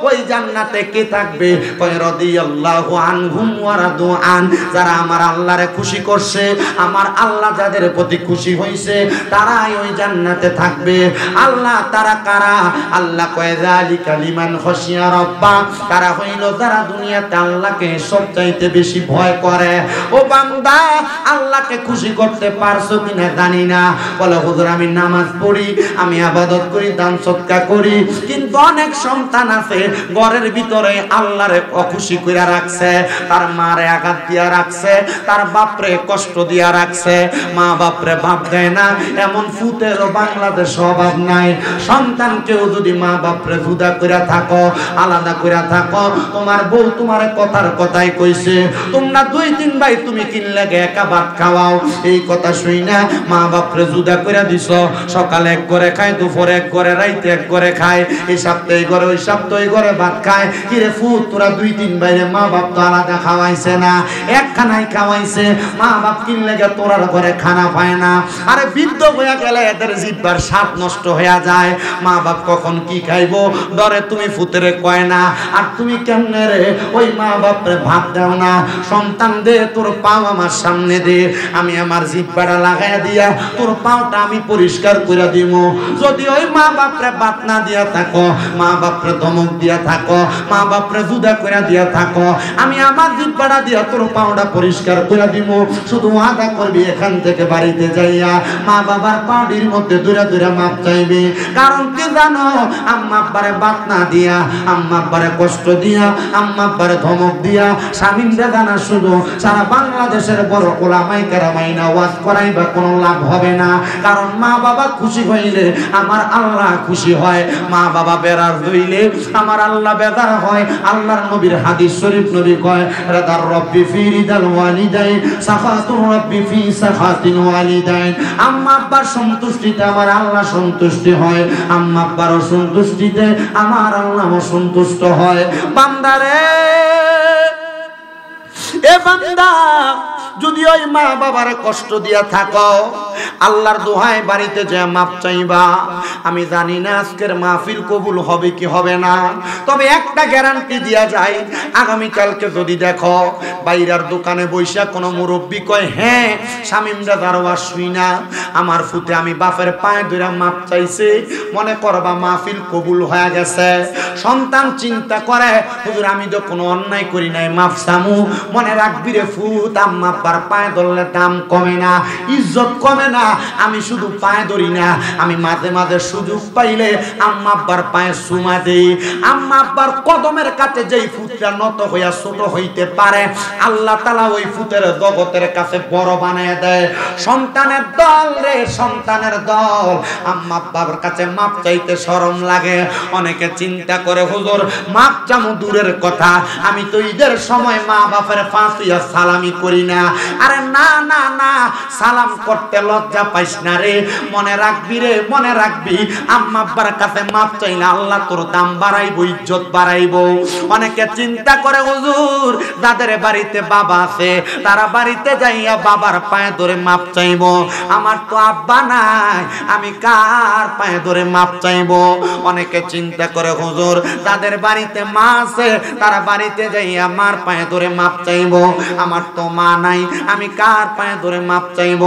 ওই জান্নাতে কে থাকবে কয় রাদিয়াল্লাহু আনহুম ওয়া রাদু আন যারা আমার আল্লাহরে খুশি করছে আমার আল্লাহ যাদের প্রতি খুশি হইছে তারাই ওই জান্নাতে থাকবে আল্লাহ তারা কারা আল্লাহ কয় যালিকা লিমান খাশিয়া রাব্বা তারা হইল যারা দুনিয়াতে আল্লাহকে সবচাইতে বেশি ভয় করে ও বান্দা আল্লাহকে খুশি করতে পারছো কিনা জানি না বলে হুজুর আমি নামাজ পড়ি আমি ইবাদত করি দান সদকা করি কিন্তু অনেক সন্তান আছে ঘরের ভিতরে আল্লাহরে অখুশি কইরা রাখছে তার মারে আঘাত দিয়া রাখছে তার বাপরে কষ্ট দিয়া রাখছে মা বাপরে ভাব দেয় না এমন ফুতেরও বাংলাদেশ অভাব নাই সন্তানকেও যদি মা বাপরে জুদা কইরা থাকো আলাদা কইরা থাকো তোমার বউ তোমার কথার কথাই কইছে তোমরা দুই তিন ভাই তুমি কিনলে একা ভাত খাওয়াও এই কথা শুই না মা বাপরে জুদা কইরা দিছো সকালে এক করে খায় দুপুরে এক করে রাইতে এক করে খায় এই সপ্তাহে ঘরে ওই সপ্তাহে ঘরে ভাত খায় কিরে ফুত তোরা দুই তিন ভাইরে মা বাপ তো আলাদা খাওয়াইছে না এক খানাই খাওয়াইছে মা বাপ কিনলে তোরার ঘরে খানা পায় না আরে বৃদ্ধ হয়ে গেলে এদের জিহ্বার স্বাদ নষ্ট হয়ে যায় মা বাপ কখন কি খাইবো ডরে তুমি ফুতেরে কয় না আর তুমি কেমনে রে ওই মা বাপরে ভাত দাও না সন্তান দে তোর পাও আমার সামনে দে আমি আমার জিহ্বাটা লাগাইয়া দিয়া তোর পাওটা আমি পরিষ্কার করে দিব যদি ওই মা বাপরে ভাত না দিয়া থাকো মা বাপরে ধমক দিয়া থাকো মা বাপরে জুদা করে দিয়া থাকো আমি আমার জিহ্বাটা দিয়া তোর পাওটা পরিষ্কার করে দিব শুধু ওয়াদা করবি এখান থেকে বাড়িতে যাইয়া মা বাবার পাউডির মধ্যে দূরে দূরে মাপ চাইবে কারণ কি জানো আম্মা আব্বারে ভাত না দিয়া আম্মা আব্বারে কষ্ট দিয়া আম্মা আব্বারে ধমক দিয়া স্বামীন জানা শুধু সারা বাংলাদেশের বড় ওলামাই কেরামাইনা ওয়াজ করাইবা কোনো লাভ হবে না কারণ মা বাবা খুশি হইলে আমার আল্লাহ খুশি হয় মা বাবা বেরার হইলে আমার আল্লাহ বেদার হয় আল্লাহর নবীর হাদিস শরীফ নবী কয় রাদার রব্বি ফি রিদাল ওয়ালিদাইন সাখাতুর রব্বি ফি সাখাতিল ওয়ালিদাইন আম্মা আব্বার সন্তুষ্টিতে আমার আল্লাহ সন্তুষ্টি হয় আম্মা আব্বার অসন্তুষ্টিতে আমার আল্লাহ অসন্তুষ্ট হয় বান্দারে এ বান্দা যদি ওই মা বাবারে কষ্ট দিয়া থাকো আল্লাহর দোহাই বাড়িতে যে মাপ চাইবা আমি জানি না আজকের মাহফিল কবুল হবে কি হবে না তবে একটা গ্যারান্টি দিয়া যায় আগামী কালকে যদি দেখো বাইরের দোকানে বইসা কোনো মুরব্বী কয় হ্যাঁ শামিমরা দারোয়া শুই না আমার ফুতে আমি বাপের পায়ে ধরে মাপ চাইছে মনে করবা মাহফিল কবুল হয়ে গেছে সন্তান চিন্তা করে হুজুর আমি তো কোনো অন্যায় করি নাই মাপ চামু মনে রাখবি রে ফুত আম্মা আব্বার পায়ে ধরলে দাম কমে না ইজ্জত কমে না আমি শুধু পায়ে ধরি না আমি মাঝে মাঝে সুযোগ পাইলে আম্মা আব্বার পায়ে চুমা দেই আম্মা আব্বার কদমের কাছে যেই ফুটটা নত হইয়া ছোট হইতে পারে আল্লাহ তাআলা ওই ফুটের জগতের কাছে বড় বানায় দেয় সন্তানের দল রে সন্তানের দল আম্মা আব্বার কাছে মাপ চাইতে শরম লাগে অনেকে চিন্তা করে হুজুর মাপ চামু দূরের কথা আমি তো ঈদের সময় মা বাপের ফাঁসিয়া সালামি করি না আরে না না না সালাম করতে লজ্জা পাইস না রে মনে রাখবি রে মনে রাখবি আম্মা আব্বার কাছে মাপ চাইলে আল্লাহ তোর দাম বাড়াইবো ইজ্জত বাড়াইবো অনেকে চিন্তা করে হুজুর যাদের বাড়িতে বাবা আছে তারা বাড়িতে যাইয়া বাবার পায়ে ধরে মাপ চাইবো আমার তো আব্বা নাই আমি কার পায়ে ধরে মাপ চাইবো অনেকে চিন্তা করে হুজুর তাদের বাড়িতে মা আছে তারা বাড়িতে যাইয়া মার পায়ে ধরে মাপ চাইবো আমার তো মা নাই আমি কার পায়ে ধরে মাপ চাইব?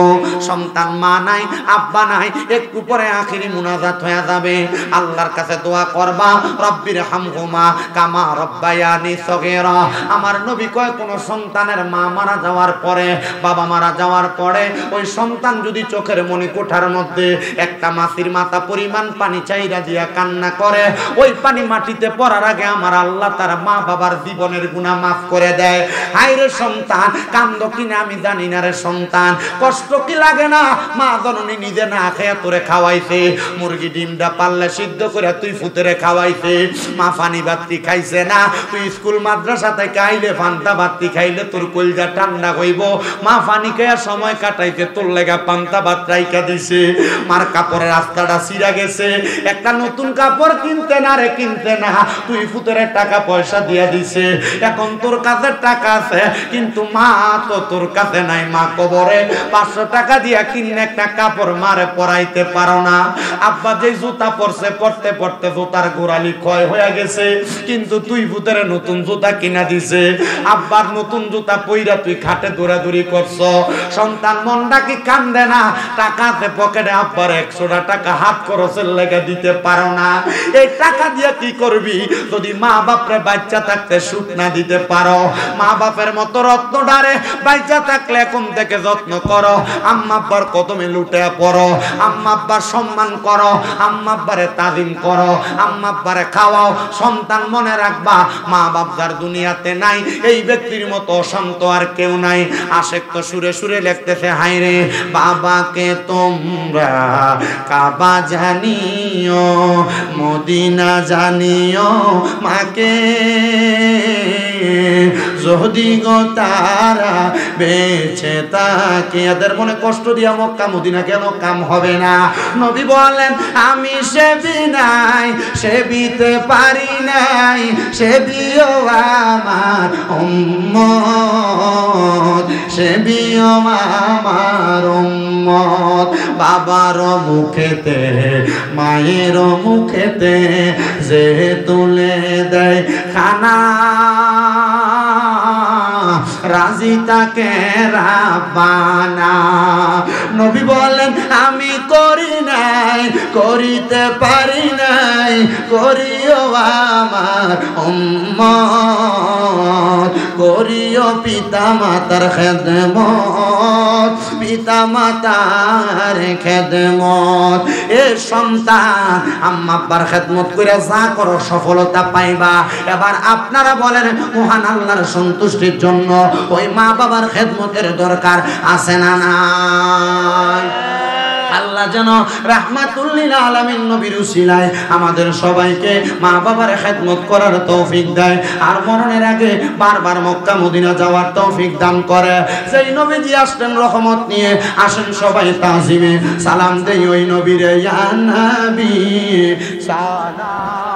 সন্তান মা নাই, আব্বা নাই, একটু পরে আখিরি মুনাজাত হয়ে যাবে। আল্লাহর কাছে দোয়া করবা, রব্বির হামহুমা কামা রব্বায়ানি সগীরা। আমার নবী কয় কোন সন্তানের মা মারা যাওয়ার পরে, বাবা মারা যাওয়ার পরে ওই সন্তান যদি চোখের মনি কোঠার মধ্যে একটা মাছির মাথা পরিমাণ পানি চাইরা দিয়া কান্না করে, ওই পানি মাটিতে পড়ার আগে আমার আল্লাহ তার মা বাবার জীবনের গুনাহ মাফ করে দেয়। হায় রে সন্তান, কান্দ কিনা আমি জানি না রে সন্তান, কষ্ট কি লাগে না? মা জননী নিজে না খেয়ে তোরে খাওয়াইছে, মুরগি ডিমটা পাল্লে সিদ্ধ করে তুই ফুতেরে খাওয়াইছে, মা পানি বাতি খাইছে না, তুই স্কুল মাদ্রাসাতে খাইলে পান্তা বাতি খাইলে তোর কলজা ঠান্ডা হইব, মা পানি খেয়ে সময় কাটাইতে তোর লেগা পান্তা ভাত রাইখা দিছে। মার কাপড়ের রাস্তাটা ছিঁড়া গেছে, একটা নতুন কাপড় কিনতে না রে কিনতে না, তুই ফুতেরে টাকা পয়সা দিয়া দিছে। এখন তোর কাছে টাকা আছে কিন্তু মা তো তোর কাছে নাই, মা কবরে 500 টাকা দিয়া কিনে একটা কাপড় মারে পরাইতে পারো না। আব্বা যে জুতা পরছে পড়তে পড়তে জুতার গোড়ালি ক্ষয় হয়ে গেছে, কিন্তু তুই ভূতের নতুন জুতা কিনা দিছে। আব্বার নতুন জুতা পইরা তুই খাটে দৌড়াদৌড়ি করছ। সন্তান মনটা কি কান্দে না? টাকাতে পকেটে আব্বার 100 টাকা হাত খরচের লেগে দিতে পারো না। এই টাকা দিয়ে কি করবি যদি মা বাপরে বাচ্চা থাকতে সুখ না দিতে পারো? মা বাপের মতো রত্ন ডারে বাচ্চা থাকলে এখন থেকে যত্ন করো, আম্মা আব্বার কদমে লুটে পড়ো, আম্মা আব্বার সম্মান করো, আম্মা আব্বারে তাজিম করো, আম্মা আব্বারে খাওয়াও। সন্তান মনে রাখবা, মা বাপ যার দুনিয়াতে নাই এই ব্যক্তির মতো শান্ত আর কেউ নাই। আশেক তো সুরে সুরে লিখতেছে, হায় রে বাবাকে তোমরা কাবা জানিও, মদিনা জানিও, মাকে যদি গো তারা বেঁচে থাকে। এদের মনে কষ্ট দিয়া মক্কা মদিনা কেন কাম হবে না? নবী বলেন আমি সেবি নাই, সেবিতে পারি নাই, সেবিও আমার উম্মত, সেবিও আমার উম্মত। বাবার মুখেতে মায়ের মুখেতে যে তুলে দেয় খানা, রাজি তাকে রাব্বানা। নবী বলেন আমি করি নাই, করিতে পারি নাই, করিও আমার উম্মত, করিও পিতা মাতার খেদমত, পিতা মাতার খেদমত। এ সন্তান আম্মা আব্বার খেদমত করে যা করো সফলতা পাইবা। এবার আপনারা বলেন মহান আল্লাহর সন্তুষ্টির জন্য ওই মা বাবার খেদমতের দরকার আছে না নাই? আল্লাহ যেন রাহমাতুল লিল আলামিন নবীর উসিলায় আমাদের সবাইকে মা বাবার খেদমত করার তৌফিক দেয়, আর মরণের আগে বারবার মক্কা মদিনা যাওয়ার তৌফিক দান করে। যেই নবীজি আসলেন রহমত নিয়ে, আসেন সবাই তাজিমে সালাম দেই ওই নবীরে, ইয়া নবী সালাম।